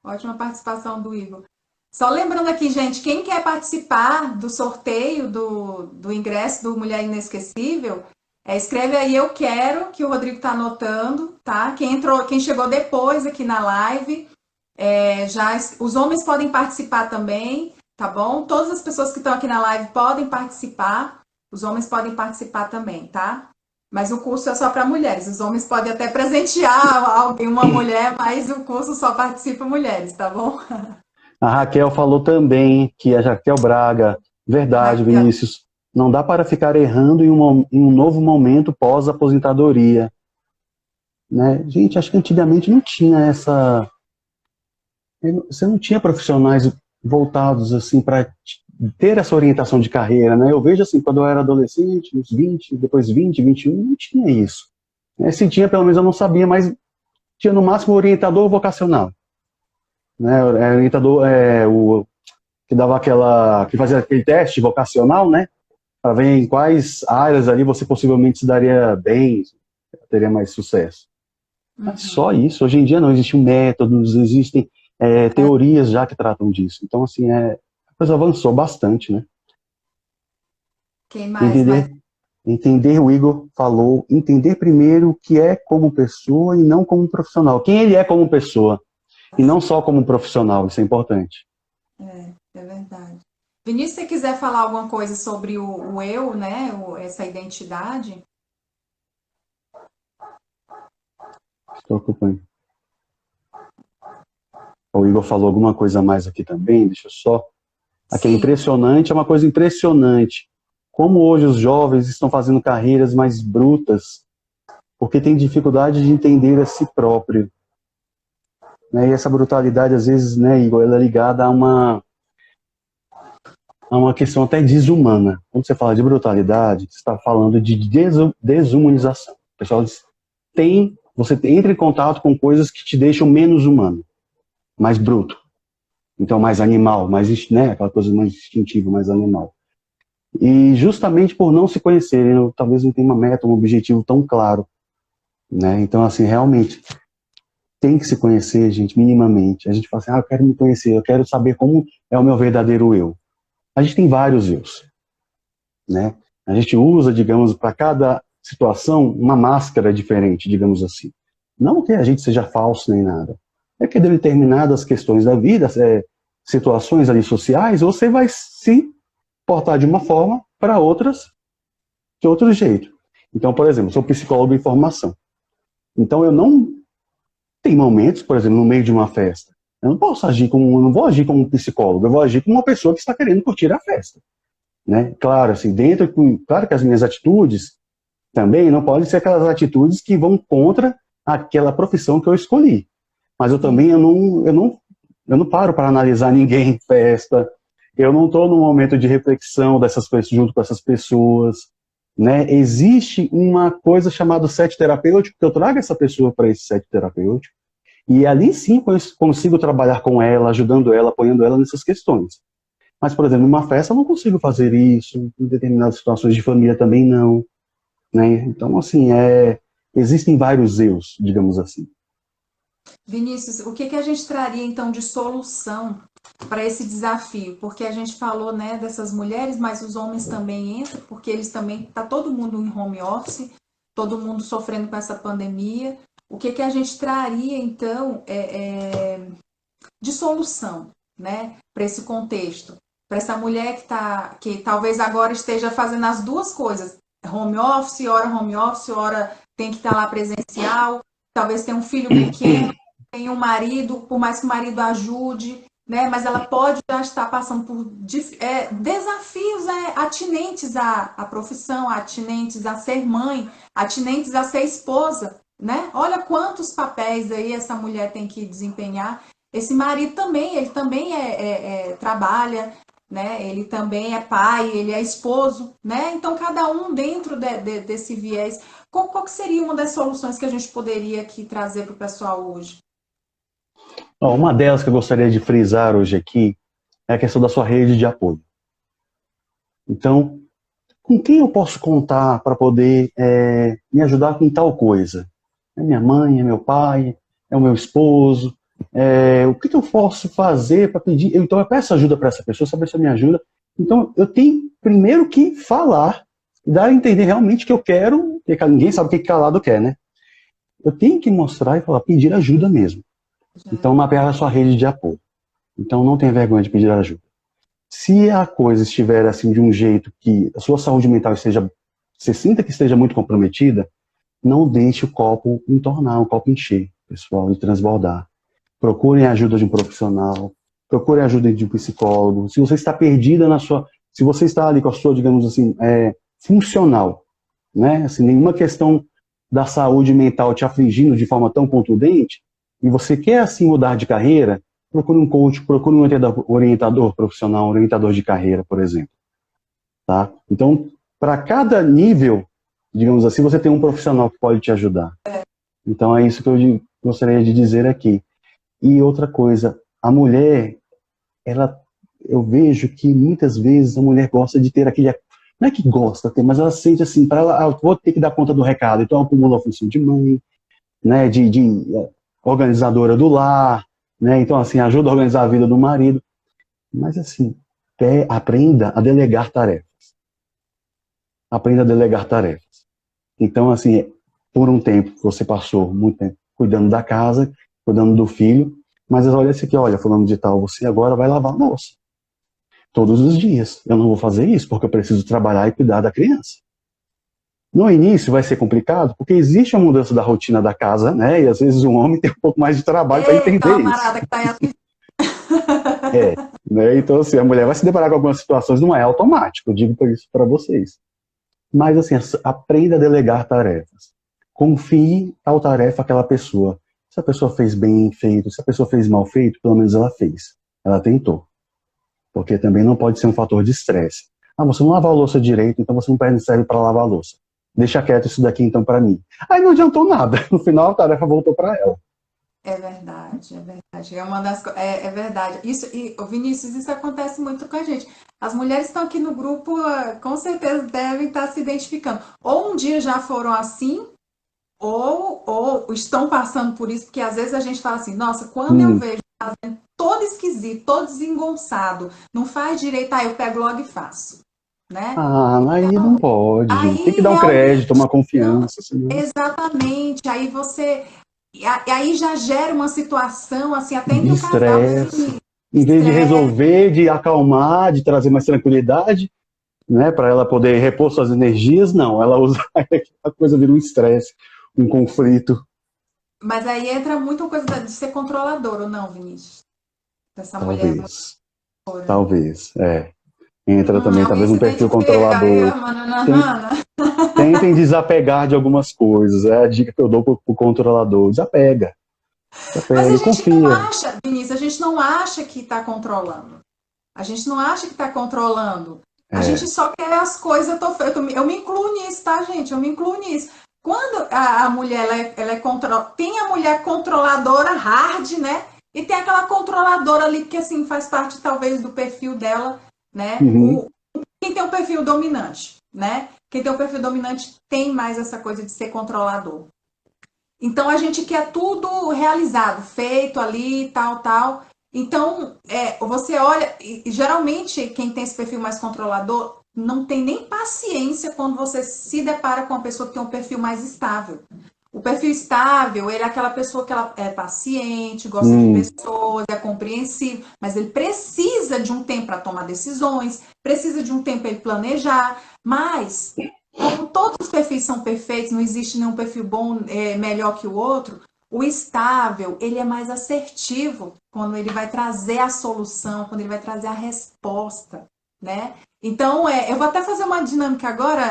Ótima participação do Igor. Só lembrando aqui, gente, quem quer participar do sorteio do ingresso do Mulher Inesquecível, escreve aí eu quero, que o Rodrigo está anotando, tá? Quem chegou depois aqui na live, os homens podem participar também, tá bom? Todas as pessoas que estão aqui na live podem participar, os homens podem participar também, tá? Mas o curso é só para mulheres. Os homens podem até presentear alguém, uma mulher, mas o curso só participa mulheres, tá bom? A Raquel falou também, que a Raquel Braga, verdade, Raquel. Vinícius, não dá para ficar errando em um novo momento pós-aposentadoria. Né? Gente, acho que antigamente não tinha essa... Você não tinha profissionais voltados assim para ter essa orientação de carreira, né? Eu vejo assim, quando eu era adolescente, uns 20, depois 20, 21, não tinha isso. Se tinha, pelo menos eu não sabia, mas tinha no máximo orientador vocacional. Né? Orientador, que dava que fazia aquele teste vocacional, né? Para ver em quais áreas ali você possivelmente se daria bem, teria mais sucesso. Mas só isso, hoje em dia não existem métodos, existem teorias já que tratam disso. Então, assim, a coisa avançou bastante, né? Quem mais? Entender, o Igor falou, entender primeiro o que é como pessoa e não como profissional. Quem ele é como pessoa, e não só como profissional, isso é importante. É verdade. Vinícius, se você quiser falar alguma coisa sobre o eu, né, essa identidade... Estou ocupando. O Igor falou alguma coisa a mais aqui também, deixa eu só... Aqui é impressionante, é uma coisa impressionante. Como hoje os jovens estão fazendo carreiras mais brutas, porque têm dificuldade de entender a si próprio. Né? E essa brutalidade, às vezes, né, Igor, ela é ligada a uma questão até desumana. Quando você fala de brutalidade, você está falando de desumanização. O pessoal diz, você entra em contato com coisas que te deixam menos humano, mais bruto. Então, mais animal, mais, né, aquela coisa mais instintiva, mais animal. E justamente por não se conhecerem, talvez não tenha uma meta, um objetivo tão claro, né? Então, assim, realmente, tem que se conhecer, gente, minimamente. A gente fala assim, eu quero me conhecer, eu quero saber como é o meu verdadeiro eu. A gente tem vários eus, né? A gente usa, digamos, para cada situação, uma máscara diferente, digamos assim. Não que a gente seja falso nem nada. É que determinadas questões da vida, situações ali sociais, você vai se portar de uma forma para outras de outro jeito. Então, por exemplo, sou psicólogo em formação. Então, eu não tem momentos, por exemplo, no meio de uma festa, eu não posso agir como, eu não vou agir como um psicólogo, eu vou agir como uma pessoa que está querendo curtir a festa, né? Claro, assim, claro que as minhas atitudes também não podem ser aquelas atitudes que vão contra aquela profissão que eu escolhi. Mas eu também eu não paro para analisar ninguém em festa. Eu não estou num momento de reflexão dessas pessoas junto com essas pessoas, né? Existe uma coisa chamada set terapêutico, que eu trago essa pessoa para esse set terapêutico, e ali sim eu consigo trabalhar com ela, ajudando ela, apoiando ela nessas questões. Mas, por exemplo, numa festa eu não consigo fazer isso, em determinadas situações de família também não, né? Então, assim, existem vários eus, digamos assim. Vinícius, o que que a gente traria então de solução para esse desafio? Porque a gente falou, né, dessas mulheres, mas os homens também entram, porque eles também tá todo mundo em home office, todo mundo sofrendo com essa pandemia. O que que a gente traria então de solução, né, para esse contexto? Para essa mulher que talvez agora esteja fazendo as duas coisas, home office, ora tem que estar lá presencial, talvez tenha um filho pequeno, tem um marido, por mais que o marido ajude, né? Mas ela pode já estar passando por desafios atinentes à profissão, atinentes a ser mãe, atinentes a ser esposa, né? Olha quantos papéis aí essa mulher tem que desempenhar. Esse marido também, ele também trabalha, né? Ele também é pai, ele é esposo, né? Então cada um dentro desse viés. Qual que seria uma das soluções que a gente poderia aqui trazer para o pessoal hoje? Uma delas que eu gostaria de frisar hoje aqui é a questão da sua rede de apoio. Então, com quem eu posso contar para poder me ajudar com tal coisa? É minha mãe, é meu pai, é o meu esposo. O que eu posso fazer para pedir? Então, eu peço ajuda para essa pessoa, essa pessoa me ajuda. Então, eu tenho primeiro que falar, dar a entender realmente que eu quero, porque ninguém sabe o que calado quer, né? Eu tenho que mostrar e falar, pedir ajuda mesmo. Então, mapear a sua rede de apoio. Então, não tenha vergonha de pedir ajuda. Se a coisa estiver assim de um jeito que a sua saúde mental você sinta que esteja muito comprometida, não deixe o copo entornar, o copo encher, pessoal, e transbordar. Procurem a ajuda de um profissional, procurem a ajuda de um psicólogo. Se você está perdida se você está ali com a sua, digamos assim, funcional, né? Assim, nenhuma questão da saúde mental te afligindo de forma tão contundente, e você quer assim mudar de carreira, procure um coach, procure um orientador profissional, um orientador de carreira, por exemplo. Tá? Então, para cada nível, digamos assim, você tem um profissional que pode te ajudar. Então, é isso que eu gostaria de dizer aqui. E outra coisa, a mulher, eu vejo que muitas vezes a mulher gosta de ter aquele... Não é que gosta, mas ela sente assim, para ela, eu vou ter que dar conta do recado. Então, ela acumula a função de mãe, né, de organizadora do lar, né? Então, assim, ajuda a organizar a vida do marido. Mas, assim, aprenda a delegar tarefas. Aprenda a delegar tarefas. Então, assim, por um tempo, você passou muito tempo cuidando da casa, cuidando do filho, mas olha esse aqui, olha, fulano de tal, você agora vai lavar a louça. Todos os dias. Eu não vou fazer isso, porque eu preciso trabalhar e cuidar da criança. No início vai ser complicado, porque existe a mudança da rotina da casa, né? E às vezes o homem tem um pouco mais de trabalho para entender camarada isso. Que tá aí... Né? Então, assim, a mulher vai se deparar com algumas situações, não é automático, eu digo isso para vocês. Mas, assim, aprenda a delegar tarefas. Confie tal tarefa àquela pessoa. Se a pessoa fez bem feito, se a pessoa fez mal feito, pelo menos ela fez. Ela tentou. Porque também não pode ser um fator de estresse. Você não lava a louça direito, então você não serve para lavar a louça. Deixa quieto isso daqui então para mim. Aí não adiantou nada. No final a tarefa voltou para ela. É verdade, é verdade. É uma das é verdade. Isso, e, ô, Vinícius, isso acontece muito com a gente. As mulheres estão aqui no grupo, com certeza devem estar se identificando. Ou um dia já foram assim, ou estão passando por isso, porque às vezes a gente fala assim, nossa, quando eu Hum. vejo todo esquisito, todo desengonçado, não faz direito, aí eu pego logo e faço, né? Ah, aí não pode, gente. Tem que Aí dar um crédito, realmente uma não, confiança, senão... exatamente. Aí você. E aí já gera uma situação assim, até De entre o casal, né, estresse. Vinícius? Em vez de resolver, de acalmar, de trazer mais tranquilidade, né, para ela poder repor suas energias, não. Ela usa a coisa vira um estresse, um conflito. Mas aí entra muito coisa de ser controlador, ou não, Vinícius? Dessa mulher Talvez, motora. talvez, é. Entra também, Alguém talvez, se um perfil identifica aí, controlador. Tem- Mananana? Tentem desapegar de algumas coisas. É a dica que eu dou pro controlador. Desapega. Mas Desapega a e gente não confia. acha, Vinícius, a gente não acha que está controlando. A gente não acha que está controlando. A gente É. só quer as coisas. Eu me incluo nisso, tá, gente? Eu me incluo nisso. Quando a mulher tem a mulher controladora hard, né? E tem aquela controladora ali que assim faz parte talvez do perfil dela, né? Uhum. Quem tem um perfil dominante, né? Quem tem um perfil dominante tem mais essa coisa de ser controlador. Então a gente quer tudo realizado, feito ali, tal, tal. Então, você olha, e geralmente quem tem esse perfil mais controlador não tem nem paciência quando você se depara com uma pessoa que tem um perfil mais estável. O perfil estável, ele é aquela pessoa que ela é paciente, gosta de Hum. pessoas, é compreensivo, mas ele precisa de um tempo para tomar decisões, precisa de um tempo para ele planejar, mas como todos os perfis são perfeitos, não existe nenhum perfil bom melhor que o outro, o estável, ele é mais assertivo quando ele vai trazer a solução, quando ele vai trazer a resposta, né? Então, eu vou até fazer uma dinâmica agora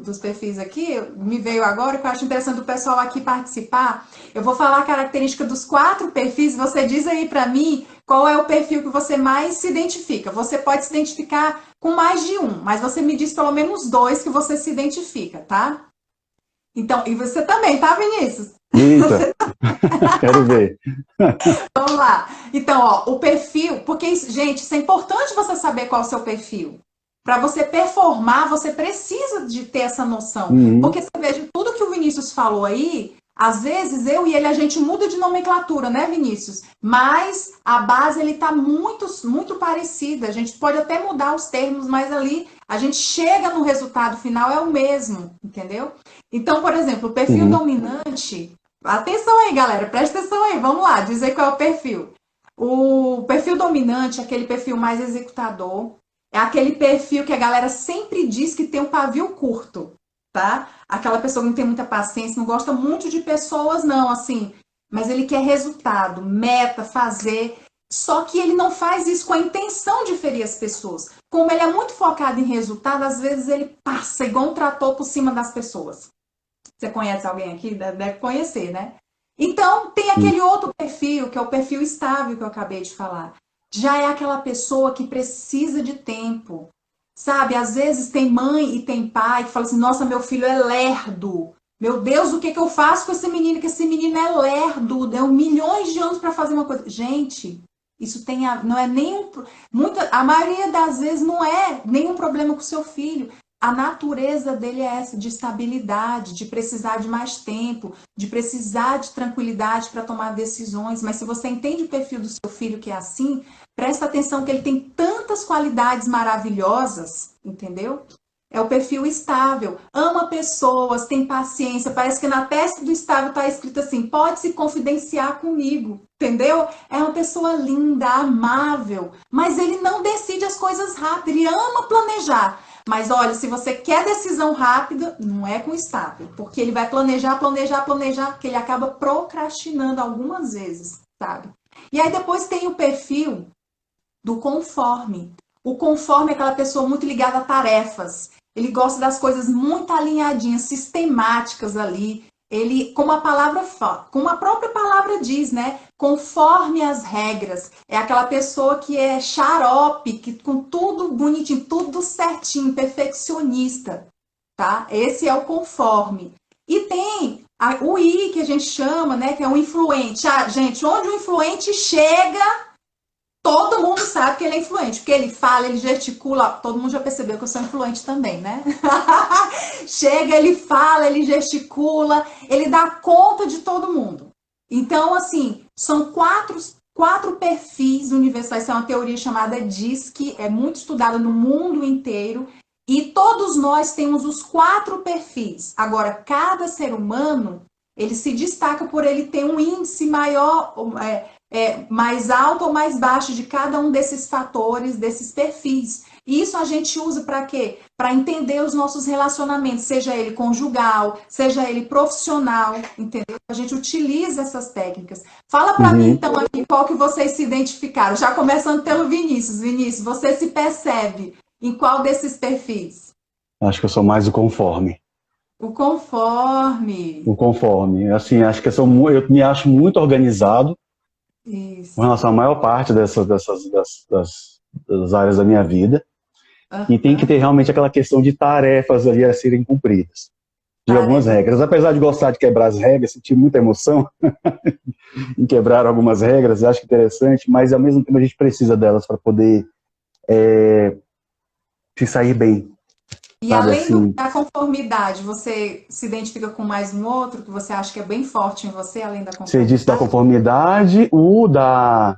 dos perfis aqui, me veio agora, que eu acho interessante o pessoal aqui participar. Eu vou falar a característica dos 4 perfis, você diz aí para mim qual é o perfil que você mais se identifica. Você pode se identificar com mais de um, mas você me diz pelo menos 2 que você se identifica, tá? Então, e você também, tá, Vinícius? Eita, quero ver. Vamos lá. Então, ó, o perfil, porque, gente, isso é importante você saber qual é o seu perfil. Para você performar, você precisa de ter essa noção. Uhum. Porque você veja, tudo que o Vinícius falou aí, às vezes eu e ele a gente muda de nomenclatura, né, Vinícius? Mas a base ele tá muito muito parecida. A gente pode até mudar os termos, mas ali a gente chega no resultado final é o mesmo, entendeu? Então, por exemplo, o perfil Uhum. dominante, atenção aí, galera, presta atenção aí, vamos lá, dizer qual é o perfil. O perfil dominante é aquele perfil mais executador, é aquele perfil que a galera sempre diz que tem um pavio curto, tá? Aquela pessoa que não tem muita paciência, não gosta muito de pessoas, não, assim, mas ele quer resultado, meta, fazer. Só que ele não faz isso com a intenção de ferir as pessoas. Como ele é muito focado em resultado, às vezes ele passa igual um trator por cima das pessoas. Você conhece alguém aqui? Deve conhecer, né? Então, tem aquele outro perfil, que é o perfil estável que eu acabei de falar. Já é aquela pessoa que precisa de tempo. Sabe, às vezes tem mãe e tem pai que fala assim: nossa, meu filho é lerdo. Meu Deus, o que, que eu faço com esse menino? Que esse menino é lerdo, deu milhões de anos para fazer uma coisa. Gente, isso tem não é nenhum. A maioria das vezes não é nenhum problema com o seu filho. A natureza dele é essa, de estabilidade, de precisar de mais tempo, de precisar de tranquilidade para tomar decisões. Mas se você entende o perfil do seu filho que é assim, presta atenção que ele tem tantas qualidades maravilhosas, entendeu? É o perfil estável, ama pessoas, tem paciência. Parece que na testa do estável está escrito assim: pode se confidenciar comigo, entendeu? É uma pessoa linda, amável, mas ele não decide as coisas rápido, ele ama planejar. Mas olha, se você quer decisão rápida, não é com estável, porque ele vai planejar, planejar, planejar, que ele acaba procrastinando algumas vezes, sabe? E aí depois tem o perfil do conforme. O conforme é aquela pessoa muito ligada a tarefas. Ele gosta das coisas muito alinhadinhas, sistemáticas ali. Ele, como a própria palavra diz, né? Conforme as regras. É aquela pessoa que é xarope, que com tudo bonitinho, tudo certinho, perfeccionista, tá? Esse é o conforme. E tem O I, que a gente chama, né, que é o influente. Gente, onde o influente chega, todo mundo sabe que ele é influente, porque ele fala, ele gesticula, todo mundo já percebeu que eu sou influente também, né? Chega, ele fala, ele gesticula, ele dá conta de todo mundo. Então, assim, são quatro perfis universais, é uma teoria chamada DISC, é muito estudada no mundo inteiro, e todos nós temos os 4 perfis. Agora, cada ser humano, ele se destaca por ele ter um índice maior, mais alto ou mais baixo de cada um desses fatores, desses perfis. E isso a gente usa para quê? Para entender os nossos relacionamentos, seja ele conjugal, seja ele profissional, entendeu? A gente utiliza essas técnicas. Fala para mim, então, aqui, qual que vocês se identificaram. Já começando pelo Vinícius. Vinícius, você se percebe em qual desses perfis? Acho que eu sou mais o conforme. O conforme. O conforme. Assim, acho que eu me acho muito organizado. Isso. Com relação à maior parte das áreas da minha vida. E tem que ter realmente aquela questão de tarefas ali a serem cumpridas. De algumas regras. Apesar de gostar de quebrar as regras, sentir muita emoção em quebrar algumas regras, eu acho interessante, mas ao mesmo tempo a gente precisa delas para poder se sair bem. E sabe, além assim, da conformidade, você se identifica com mais um outro que você acha que é bem forte em você, além da conformidade? Você disse da conformidade, o da...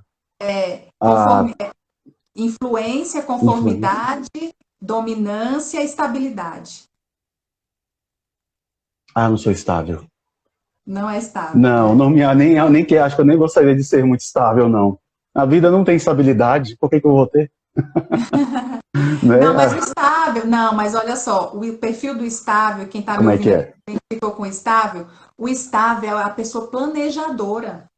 Influência, conformidade, dominância e estabilidade. Ah, não sou estável. Não é estável. Não, nem que acho que eu nem gostaria de ser muito estável, não. A vida não tem estabilidade, por que eu vou ter? Né? Não, mas o estável, não, mas olha só, o perfil do estável, quem está me ouvindo ficou com o estável é a pessoa planejadora,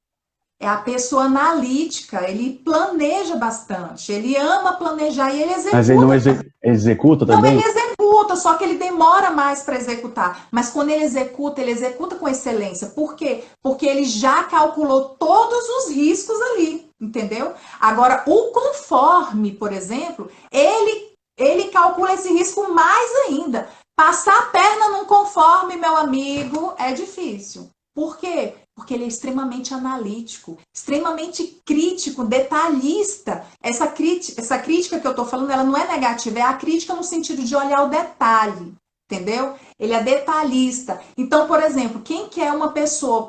é a pessoa analítica, ele planeja bastante, ele ama planejar e ele executa. Mas ele não executa também? Não, ele executa, só que ele demora mais para executar, mas quando ele executa com excelência. Por quê? Porque ele já calculou todos os riscos ali, entendeu? Agora, o conforme, por exemplo, ele calcula esse risco mais ainda. Passar a perna num conforme, meu amigo, é difícil. Por quê? Porque ele é extremamente analítico, extremamente crítico, detalhista. Essa crítica que eu estou falando, ela não é negativa, é a crítica no sentido de olhar o detalhe, entendeu? Ele é detalhista. Então, por exemplo, quem quer uma pessoa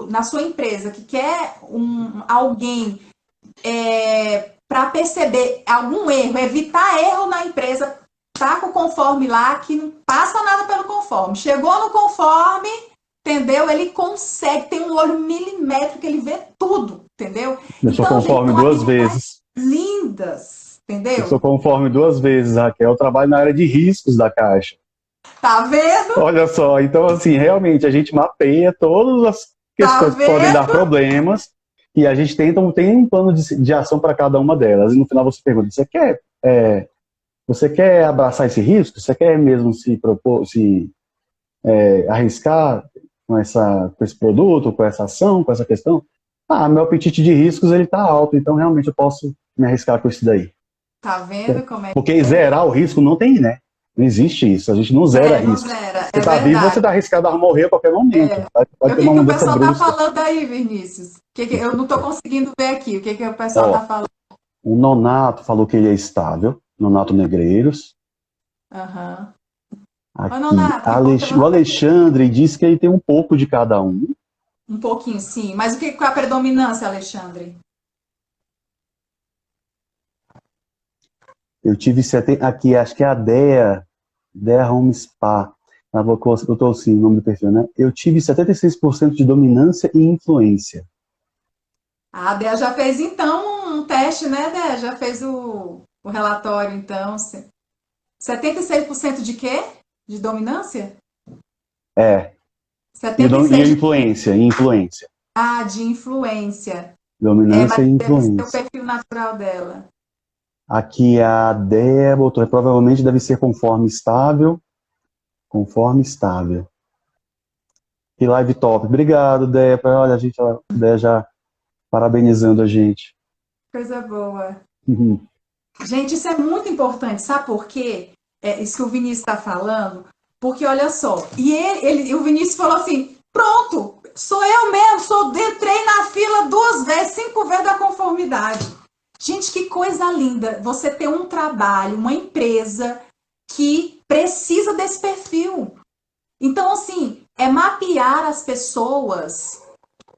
na sua empresa, que quer alguém para perceber algum erro, evitar erro na empresa, tá com o conforme lá, que não passa nada pelo conforme. Chegou no conforme, entendeu? Ele consegue, tem um olho milimétrico, ele vê tudo, entendeu? Eu sou conforme gente, 2 vezes. Lindas, entendeu? Eu sou conforme 2 vezes, Raquel. Eu trabalho na área de riscos da Caixa. Tá vendo? Olha só, então assim, realmente a gente mapeia todas as questões que podem dar problemas e a gente tem um plano de ação para cada uma delas. E no final você pergunta, você quer abraçar esse risco? Você quer mesmo se arriscar com esse produto, com essa ação, com essa questão? Meu apetite de riscos ele está alto, então realmente eu posso me arriscar com isso daí. Tá vendo como é que Porque zerar o risco não tem, né? Não existe isso, a gente não zera risco. Você tá vivo, você tá arriscado a morrer a qualquer momento. O que o pessoal tá falando aí, Vinícius? Eu não tô conseguindo ver aqui. O que o pessoal tá falando? O Nonato falou que ele é estável. Nonato Negreiros. Aham. O Alexandre disse que ele tem um pouco de cada um. Um pouquinho, sim. Mas qual é a predominância, Alexandre? Eu tive aqui, acho que é a Dea Home Spa. Eu tô assim, o nome do perfil, né? Eu tive 76% de dominância e influência. A Dea já fez, então, um teste, né, Dea? Já fez o relatório, então. 76% de quê? De dominância? 76... E influência. De influência. Dominância e influência. Deve ser o perfil natural dela. Aqui a Dea botou, provavelmente deve ser conforme estável. Conforme estável. Que live top. Obrigado, Dea. Olha, a Dea já parabenizando a gente. Coisa boa. Gente, isso é muito importante. Sabe por quê? Isso que o Vinícius está falando. Porque, olha só, o Vinícius falou assim, Pronto, sou eu mesmo, entrei na fila 2 vezes, 5 vezes da conformidade. Gente, que coisa linda você ter um trabalho, uma empresa que precisa desse perfil. Então, assim, é mapear as pessoas.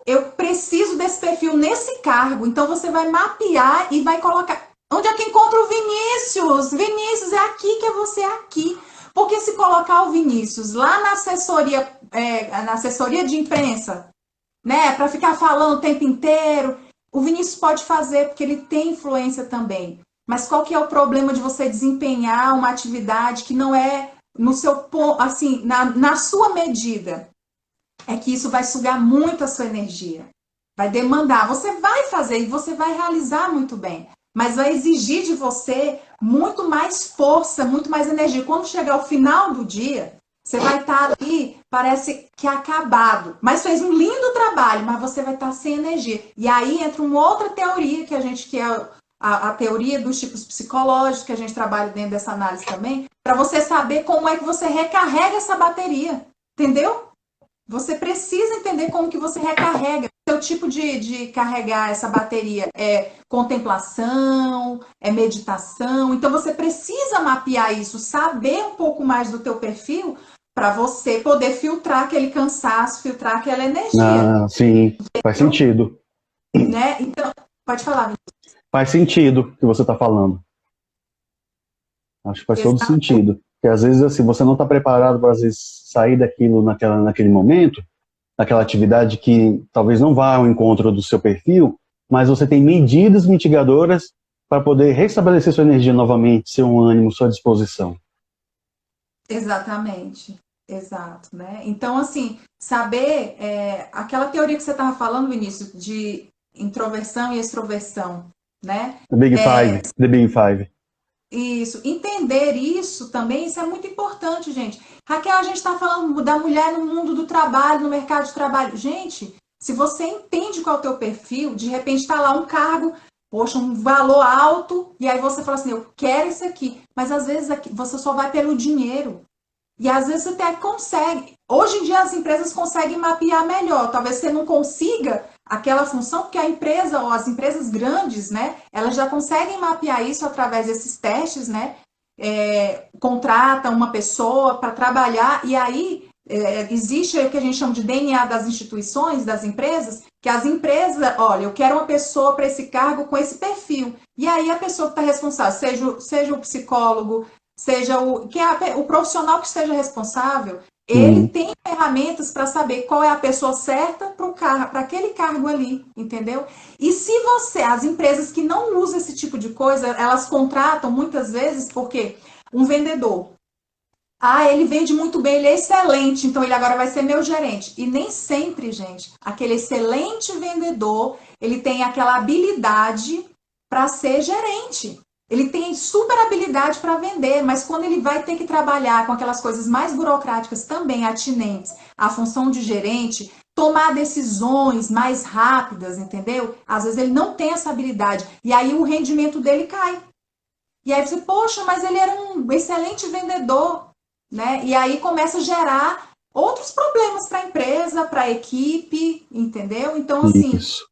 Eu preciso desse perfil nesse cargo. Então, você vai mapear e vai colocar. Onde é que encontra o Vinícius? Vinícius, é aqui que é você aqui. Porque se colocar o Vinícius lá na assessoria de imprensa, né, para ficar falando o tempo inteiro, o Vinícius pode fazer, porque ele tem influência também. Mas qual que é o problema de você desempenhar uma atividade que não é no seu assim, na sua medida? É que isso vai sugar muito a sua energia. Vai demandar. Você vai fazer e você vai realizar muito bem. Mas vai exigir de você muito mais força, muito mais energia. Quando chegar ao final do dia, você vai estar ali, parece que acabado. Mas fez um lindo trabalho, mas você vai estar sem energia. E aí entra uma outra teoria que é a teoria dos tipos psicológicos, que a gente trabalha dentro dessa análise também, para você saber como é que você recarrega essa bateria. Entendeu? Você precisa entender como que você recarrega. O seu tipo de carregar essa bateria é contemplação, é meditação. Então, você precisa mapear isso, saber um pouco mais do teu perfil para você poder filtrar aquele cansaço, filtrar aquela energia. Ah, sim, faz sentido. Né? Então, pode falar. Faz sentido o que você está falando. Acho que faz todo Exato. sentido. Porque às vezes assim, você não está preparado para às vezes sair daquilo naquele momento, naquela atividade que talvez não vá ao encontro do seu perfil, mas você tem medidas mitigadoras para poder restabelecer sua energia novamente, seu ânimo, sua disposição. Exatamente. Exato, né? Então, assim, saber aquela teoria que você estava falando, Vinícius, de introversão e extroversão, né? The Big Five, The Big Five. Isso, entender isso também, isso é muito importante, gente. Raquel, a gente está falando da mulher no mundo do trabalho, no mercado de trabalho. Gente, se você entende qual é o teu perfil, de repente está lá um cargo, poxa, um valor alto, e aí você fala assim, eu quero isso aqui. Mas às vezes você só vai pelo dinheiro. E às vezes você até consegue. Hoje em dia as empresas conseguem mapear melhor. Talvez você não consiga aquela função, porque a empresa ou as empresas grandes, né, elas já conseguem mapear isso através desses testes, né? Contrata uma pessoa para trabalhar e aí existe o que a gente chama de DNA das instituições, das empresas, que as empresas, olha, eu quero uma pessoa para esse cargo com esse perfil. E aí a pessoa que está responsável, seja o psicólogo, seja o profissional que esteja responsável, ele tem ferramentas para saber qual é a pessoa certa para aquele cargo ali, entendeu? E se as empresas que não usam esse tipo de coisa, elas contratam muitas vezes porque um vendedor, ele vende muito bem, ele é excelente, então ele agora vai ser meu gerente. E nem sempre, gente, aquele excelente vendedor, ele tem aquela habilidade para ser gerente. Ele tem super habilidade para vender, mas quando ele vai ter que trabalhar com aquelas coisas mais burocráticas também atinentes à função de gerente, tomar decisões mais rápidas, entendeu? Às vezes ele não tem essa habilidade e aí o rendimento dele cai. E aí você, poxa, mas ele era um excelente vendedor, né? E aí começa a gerar outros problemas para a empresa, para a equipe, entendeu? Então, assim, Isso.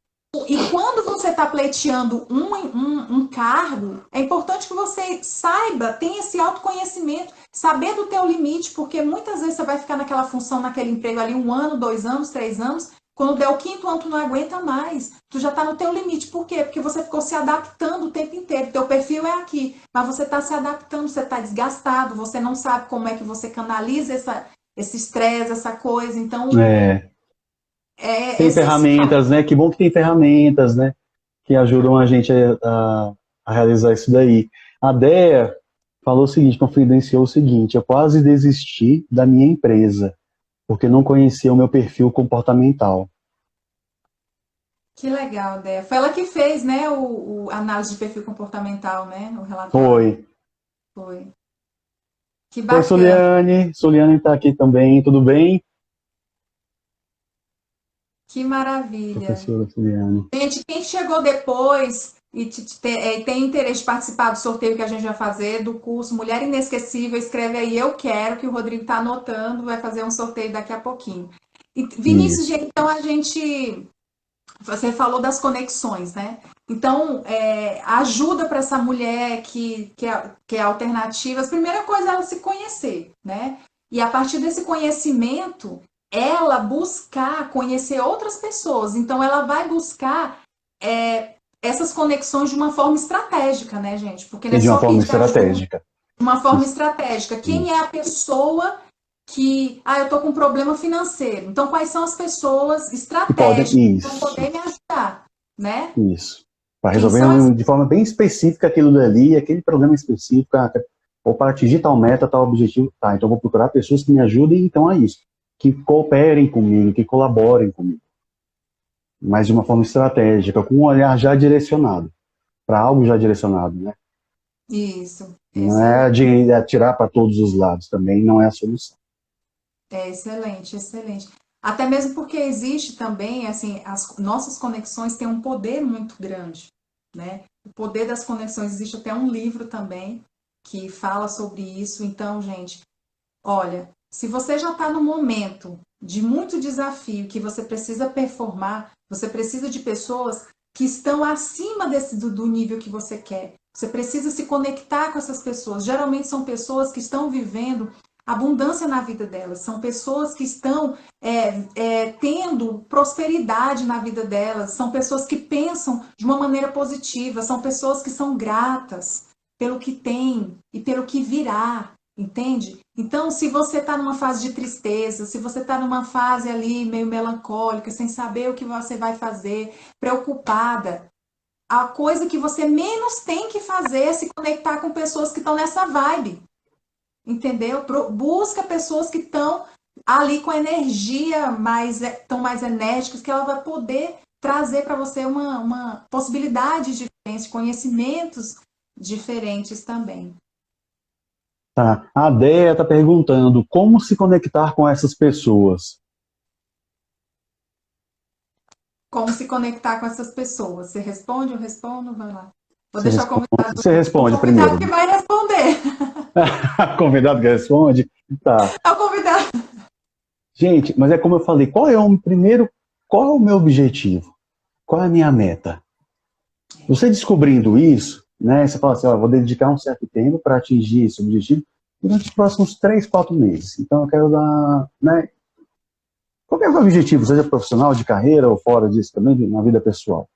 e quando você está pleiteando um cargo, é importante que você saiba, tenha esse autoconhecimento, saber do teu limite, porque muitas vezes você vai ficar naquela função, naquele emprego ali 1 ano, 2 anos, 3 anos, quando der o 5º ano tu não aguenta mais, tu já está no teu limite. Por quê? Porque você ficou se adaptando o tempo inteiro, teu perfil é aqui, mas você está se adaptando, você está desgastado, você não sabe como é que você canaliza esse estresse, essa coisa, então... Tem ferramentas, né? Que bom que tem ferramentas, né? Que ajudam a gente a realizar isso daí. A Dea falou o seguinte, confidenciou o seguinte, eu quase desisti da minha empresa, porque não conhecia o meu perfil comportamental. Que legal, Dea. Foi ela que fez, né, a análise de perfil comportamental, né? O relatório. Foi. Que Oi, bacana. Soliane. Soliane está aqui também, tudo bem? Que maravilha. Professora Soliane. Gente, quem chegou depois e tem interesse de participar do sorteio que a gente vai fazer do curso Mulher Inesquecível, escreve aí, eu quero, que o Rodrigo está anotando, vai fazer um sorteio daqui a pouquinho. Vinícius, Isso. então você falou das conexões, né? Então, ajuda para essa mulher que é alternativa. A primeira coisa é ela se conhecer, né? E a partir desse conhecimento, ela buscar conhecer outras pessoas. Então, ela vai buscar essas conexões de uma forma estratégica, né, gente? Porque não E é de uma só forma pedir ajuda estratégica. de uma forma Isso. estratégica. Quem é Isso. a pessoa eu estou com um problema financeiro. Então, quais são as pessoas E podem. estratégicas que vão Isso. poder me ajudar, né? Isso. Para Quem resolver são as... de forma bem específica aquilo dali, aquele problema específico, ou para atingir tal meta, tal objetivo, tá, então eu vou procurar pessoas que me ajudem, então a isso, que cooperem comigo, que colaborem comigo, mas de uma forma estratégica, com um olhar já direcionado, para algo já direcionado, né? Isso, Não é excelente. de atirar para todos os lados, também não é a solução. É excelente, excelente. Até mesmo porque existe também, assim, as nossas conexões têm um poder muito grande, né? O poder das conexões, existe até um livro também que fala sobre isso. Então, gente, olha, se você já está no momento de muito desafio, que você precisa performar, você precisa de pessoas que estão acima do nível que você quer. Você precisa se conectar com essas pessoas. Geralmente são pessoas que estão vivendo abundância na vida delas, são pessoas que estão tendo prosperidade na vida delas, são pessoas que pensam de uma maneira positiva, são pessoas que são gratas pelo que têm e pelo que virá. Entende? Então, se você está numa fase de tristeza, se você está numa fase ali meio melancólica, sem saber o que você vai fazer, preocupada, a coisa que você menos tem que fazer é se conectar com pessoas que estão nessa vibe, entendeu? Busca pessoas que estão ali com energia tão mais enérgicas, que ela vai poder trazer para você uma possibilidade diferente, conhecimentos diferentes também. Tá. A Déia está perguntando como se conectar com essas pessoas. Como se conectar com essas pessoas? Você responde, eu respondo, vai lá. Vou deixar Você o responde convidado primeiro. que vai responder. Convidado que responde? Tá. É o convidado. Gente, mas é como eu falei, qual é o meu objetivo? Qual é a minha meta? Você descobrindo isso, né, você fala assim, ó, vou dedicar um certo tempo para atingir esse objetivo durante os próximos 3, 4 meses. Então eu quero dar, né, qual é o meu objetivo, seja profissional, de carreira ou fora disso também, na vida pessoal?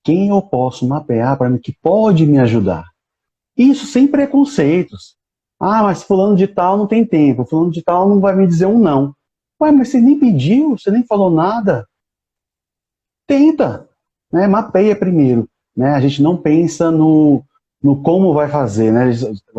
Quem eu posso mapear para mim que pode me ajudar? Isso sem preconceitos. Ah, mas fulano de tal não tem tempo, fulano de tal não vai me dizer um não. Ué, mas você nem pediu, você nem falou nada. Tenta, né? Mapeia primeiro, né? A gente não pensa no como vai fazer, né?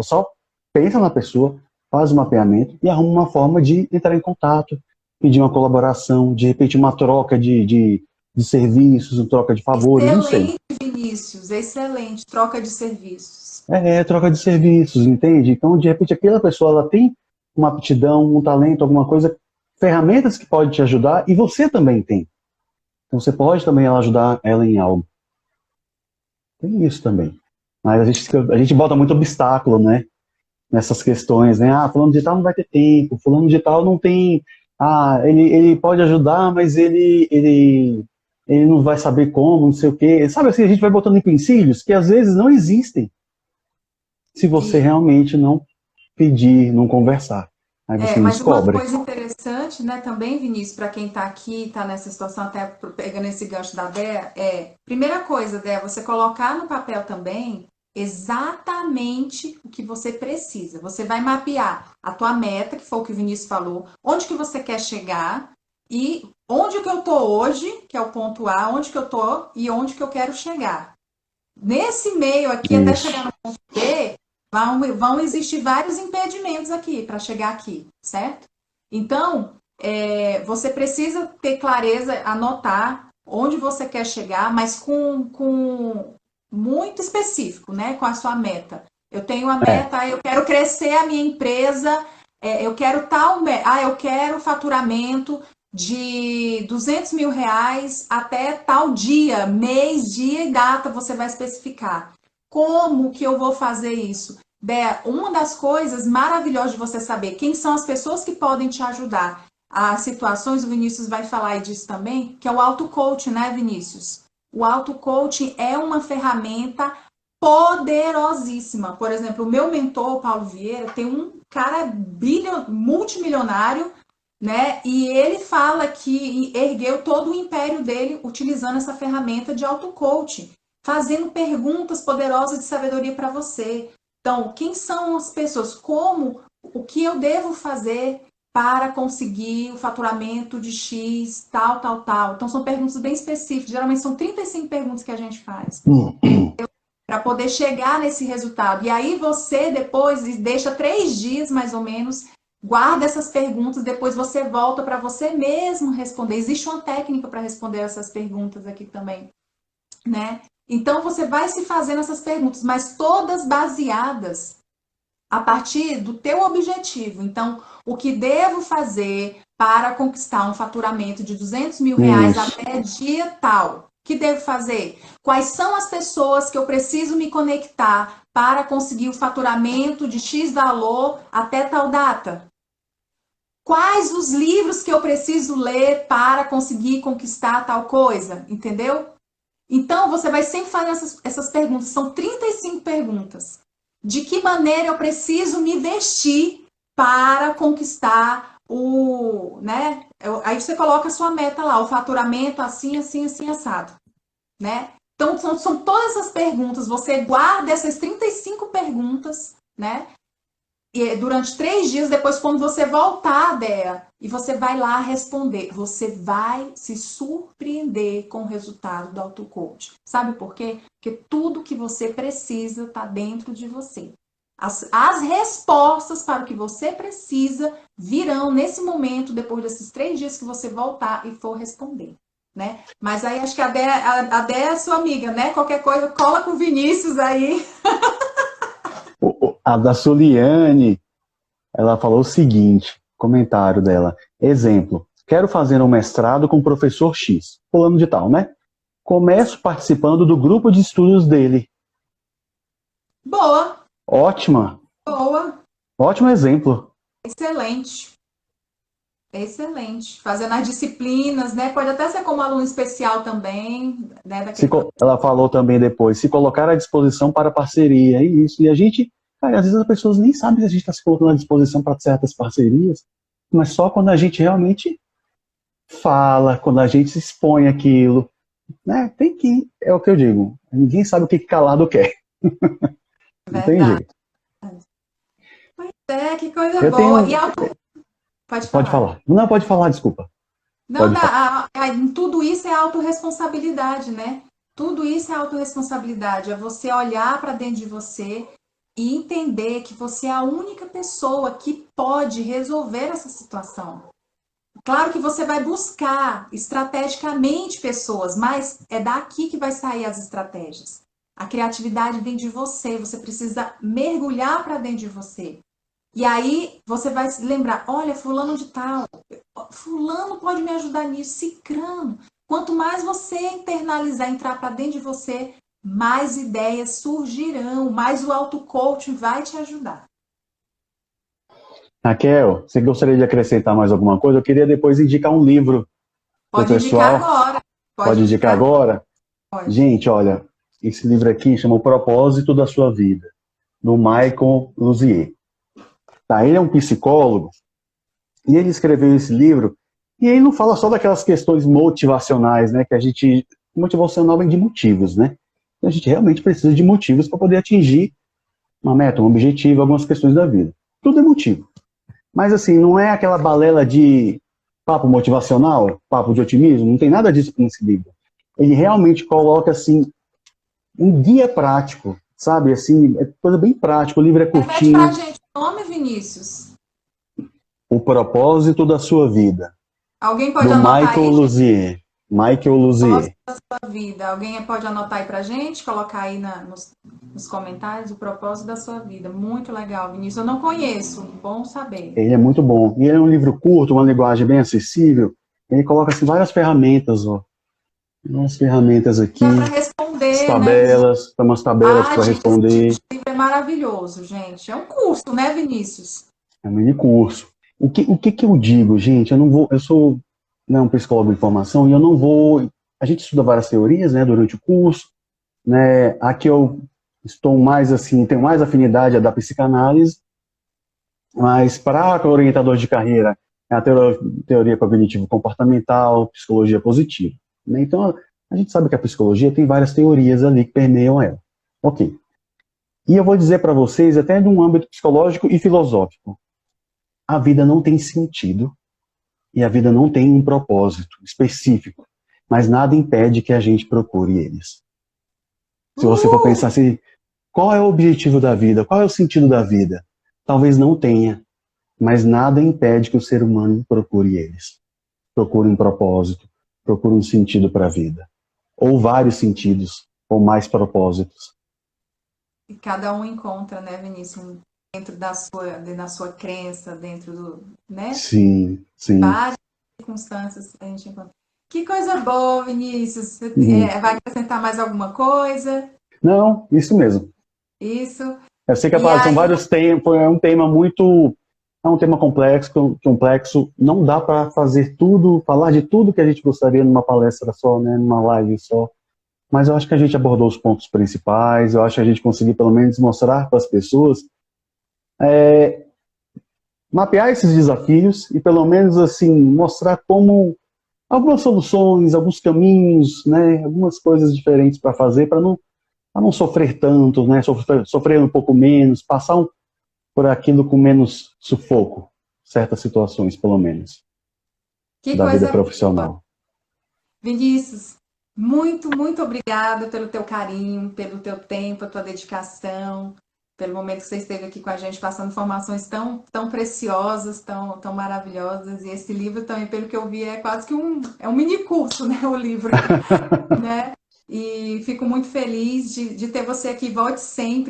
Só pensa na pessoa, faz o mapeamento e arruma uma forma de entrar em contato, pedir uma colaboração, de repente uma troca de serviços, uma troca de favores, não sei. Excelente, Vinícius. Excelente. Troca de serviços. Troca de serviços, entende? Então, de repente, aquela pessoa ela tem uma aptidão, um talento, alguma coisa, ferramentas que pode te ajudar e você também tem. Então, você pode também ajudar ela em algo. Tem isso também. Mas a gente bota muito obstáculo, né? Nessas questões, né? Ah, fulano de tal não vai ter tempo, fulano de tal não tem. Ah, ele pode ajudar, mas ele não vai saber como, não sei o quê. Sabe assim, a gente vai botando empecilhos que às vezes não existem se você E, realmente não pedir, não conversar. Aí você não mas uma descobre. coisa interessante, né, também, Vinícius, para quem está aqui, está nessa situação, até pegando esse gancho da Dé, primeira coisa, Dé, você colocar no papel também exatamente o que você precisa. Você vai mapear a tua meta, que foi o que o Vinícius falou, onde que você quer chegar e onde que eu tô hoje, que é o ponto A, onde que eu tô e onde que eu quero chegar. Nesse meio aqui, até chegar Isso. no ponto B, vão existir vários impedimentos aqui para chegar aqui, certo? Então, você precisa ter clareza, anotar onde você quer chegar, mas com muito específico, né? Com a sua meta. Eu tenho a É, meta, eu quero crescer a minha empresa, eu quero eu quero faturamento de R$ 200.000 até tal dia, mês, dia e data você vai especificar. Como que eu vou fazer isso? Uma das coisas maravilhosas de você saber quem são as pessoas que podem te ajudar a situações, o Vinícius vai falar aí disso também, que é o auto-coaching, né, Vinícius? O auto-coaching é uma ferramenta poderosíssima. Por exemplo, o meu mentor, Paulo Vieira, tem um cara multimilionário, né? E ele fala que ergueu todo o império dele utilizando essa ferramenta de auto-coaching, fazendo perguntas poderosas de sabedoria para você. Então, quem são as pessoas? O que eu devo fazer para conseguir o faturamento de X, tal, tal, tal. Então, são perguntas bem específicas. Geralmente, são 35 perguntas que a gente faz para poder chegar nesse resultado. E aí, você depois deixa 3 dias, mais ou menos, guarda essas perguntas, depois você volta para você mesmo responder. Existe uma técnica para responder essas perguntas aqui também, né? Então, você vai se fazendo essas perguntas, mas todas baseadas a partir do teu objetivo. Então, o que devo fazer para conquistar um faturamento de 200 mil reais até dia tal? O que devo fazer? Quais são as pessoas que eu preciso me conectar para conseguir o faturamento de X valor até tal data? Quais os livros que eu preciso ler para conseguir conquistar tal coisa? Entendeu? Então, você vai sempre fazer essas perguntas. São 35 perguntas. De que maneira eu preciso me vestir para conquistar né? Aí você coloca a sua meta lá, o faturamento assim, assim, assim, assado, né? Então, são todas essas perguntas. Você guarda essas 35 perguntas, né? E durante 3 dias, depois, quando você voltar, Dea, e você vai lá responder, você vai se surpreender com o resultado do auto-coach. Sabe por quê? Porque tudo que você precisa está dentro de você. As respostas para o que você precisa virão nesse momento, depois desses 3 dias que você voltar e for responder, né? Mas aí acho que a Dea é sua amiga, né? Qualquer coisa, cola com o Vinícius aí. A da Soliane, ela falou o seguinte, comentário dela, exemplo, quero fazer um mestrado com o professor X, fulano de tal, né? Começo participando do grupo de estudos dele. Boa. Ótima. Boa. Ótimo exemplo. Excelente. Excelente. Fazendo as disciplinas, né? Pode até ser como aluno especial também, né? Ela falou também depois, se colocar à disposição para parceria, é isso. E a gente, cara, às vezes as pessoas nem sabem se a gente está se colocando à disposição para certas parcerias, mas só quando a gente realmente fala, quando a gente se expõe aquilo, né? Tem que, é o que eu digo, ninguém sabe o que calado quer. Não tem jeito. Pois é, que coisa boa. E Pode falar. Não, pode falar, desculpa. Não, tudo isso é autorresponsabilidade, né? Tudo isso é autorresponsabilidade. É você olhar para dentro de você e entender que você é a única pessoa que pode resolver essa situação. Claro que você vai buscar estrategicamente pessoas, mas é daqui que vai sair as estratégias. A criatividade vem de você, você precisa mergulhar para dentro de você. E aí você vai se lembrar, olha, fulano de tal, fulano pode me ajudar nisso, cicrano. Quanto mais você internalizar, entrar para dentro de você, mais ideias surgirão, mais o auto-coaching vai te ajudar. Raquel, você gostaria de acrescentar mais alguma coisa? Eu queria depois indicar um livro para o pessoal. Indicar agora. Pode indicar agora? Pode. Gente, olha, esse livro aqui chama O Propósito da Sua Vida, do Michael Luzier. Tá, ele é um psicólogo e ele escreveu esse livro e ele não fala só daquelas questões motivacionais, né? Que a gente... Motivacional vem de motivos, né? A gente realmente precisa de motivos para poder atingir uma meta, um objetivo, algumas questões da vida. Tudo é motivo. Mas assim, não é aquela balela de papo motivacional, papo de otimismo, não tem nada disso nesse livro. Ele realmente coloca, assim, um guia prático, sabe? Assim, é coisa bem prática, o livro é curtinho. Repete pra gente o nome, Vinícius. O Propósito da Sua Vida. Alguém pode do anotar Michael aí? Luzier. Michael Luzier. Da sua vida. Alguém pode anotar aí pra gente, colocar aí nos comentários o propósito da sua vida. Muito legal, Vinícius. Eu não conheço, bom saber. Ele é muito bom. E ele é um livro curto, uma linguagem bem acessível. Ele coloca assim, várias ferramentas, ó. Umas ferramentas aqui. Para responder, as tabelas, né? Umas tabelas para responder. Esse livro é maravilhoso, gente. É um curso, né, Vinícius? É um mini curso. O que eu digo, gente? Eu sou, né, um psicólogo de formação e eu não vou. A gente estuda várias teorias, né, durante o curso, né? Aqui eu estou mais assim, tenho mais afinidade a da psicanálise, mas para orientador de carreira é a teoria cognitivo-comportamental, psicologia positiva, né? Então a gente sabe que a psicologia tem várias teorias ali que permeiam ela. Ok. E eu vou dizer para vocês, até de um âmbito psicológico e filosófico, a vida não tem sentido e a vida não tem um propósito específico, mas nada impede que a gente procure eles. Se você for pensar assim, qual é o objetivo da vida? Qual é o sentido da vida? Talvez não tenha, mas nada impede que o ser humano procure eles. Procure um propósito, procure um sentido para a vida. Ou vários sentidos, ou mais propósitos. E cada um encontra, né, Vinícius, dentro da sua crença, dentro do, né? Sim, sim. Várias circunstâncias a gente encontra. Que coisa boa, Vinícius. Você vai acrescentar mais alguma coisa? Não, isso mesmo. Isso. Eu sei que E são aí, vários temas, é um tema muito, é um tema complexo, não dá para fazer tudo, falar de tudo que a gente gostaria numa palestra só, né, numa live só, mas eu acho que a gente abordou os pontos principais, eu acho que a gente conseguiu pelo menos mostrar para as pessoas, mapear esses desafios e pelo menos assim, mostrar como algumas soluções, alguns caminhos, né, algumas coisas diferentes para fazer, para não sofrer tanto, né, sofrer um pouco menos, passar por aquilo com menos sufoco, certas situações, pelo menos, que da vida coisa boa. profissional. Vinícius, muito, muito obrigada pelo teu carinho, pelo teu tempo, a tua dedicação, pelo momento que você esteve aqui com a gente, passando informações tão preciosas, tão maravilhosas. E esse livro também, pelo que eu vi, é quase que um mini curso, né? O livro, né? E fico muito feliz de ter você aqui. Volte sempre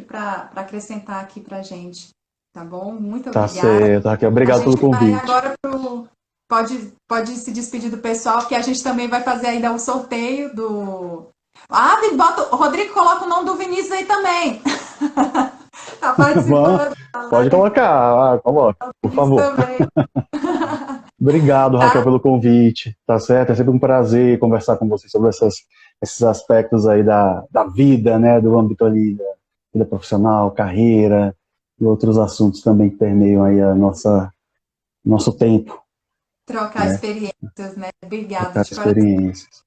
para acrescentar aqui para a gente. Tá bom? Muito Tá obrigada. certo, Raquel. A Obrigado pelo gente vai convite. agora pro. Pode se despedir do pessoal, porque a gente também vai fazer ainda um sorteio do. Ah, bota, o Rodrigo coloca o nome do Vinícius aí também. Tá participando da Pode live colocar, coloca, por Vinícius favor. também. Obrigado, Raquel, Tá? pelo convite. Tá certo? É sempre um prazer conversar com você sobre esses aspectos aí da vida, né? Do âmbito ali da vida profissional, carreira e outros assuntos também que permeiam aí nosso tempo, Trocar né? experiências, né? Obrigada Trocar de coração. experiências.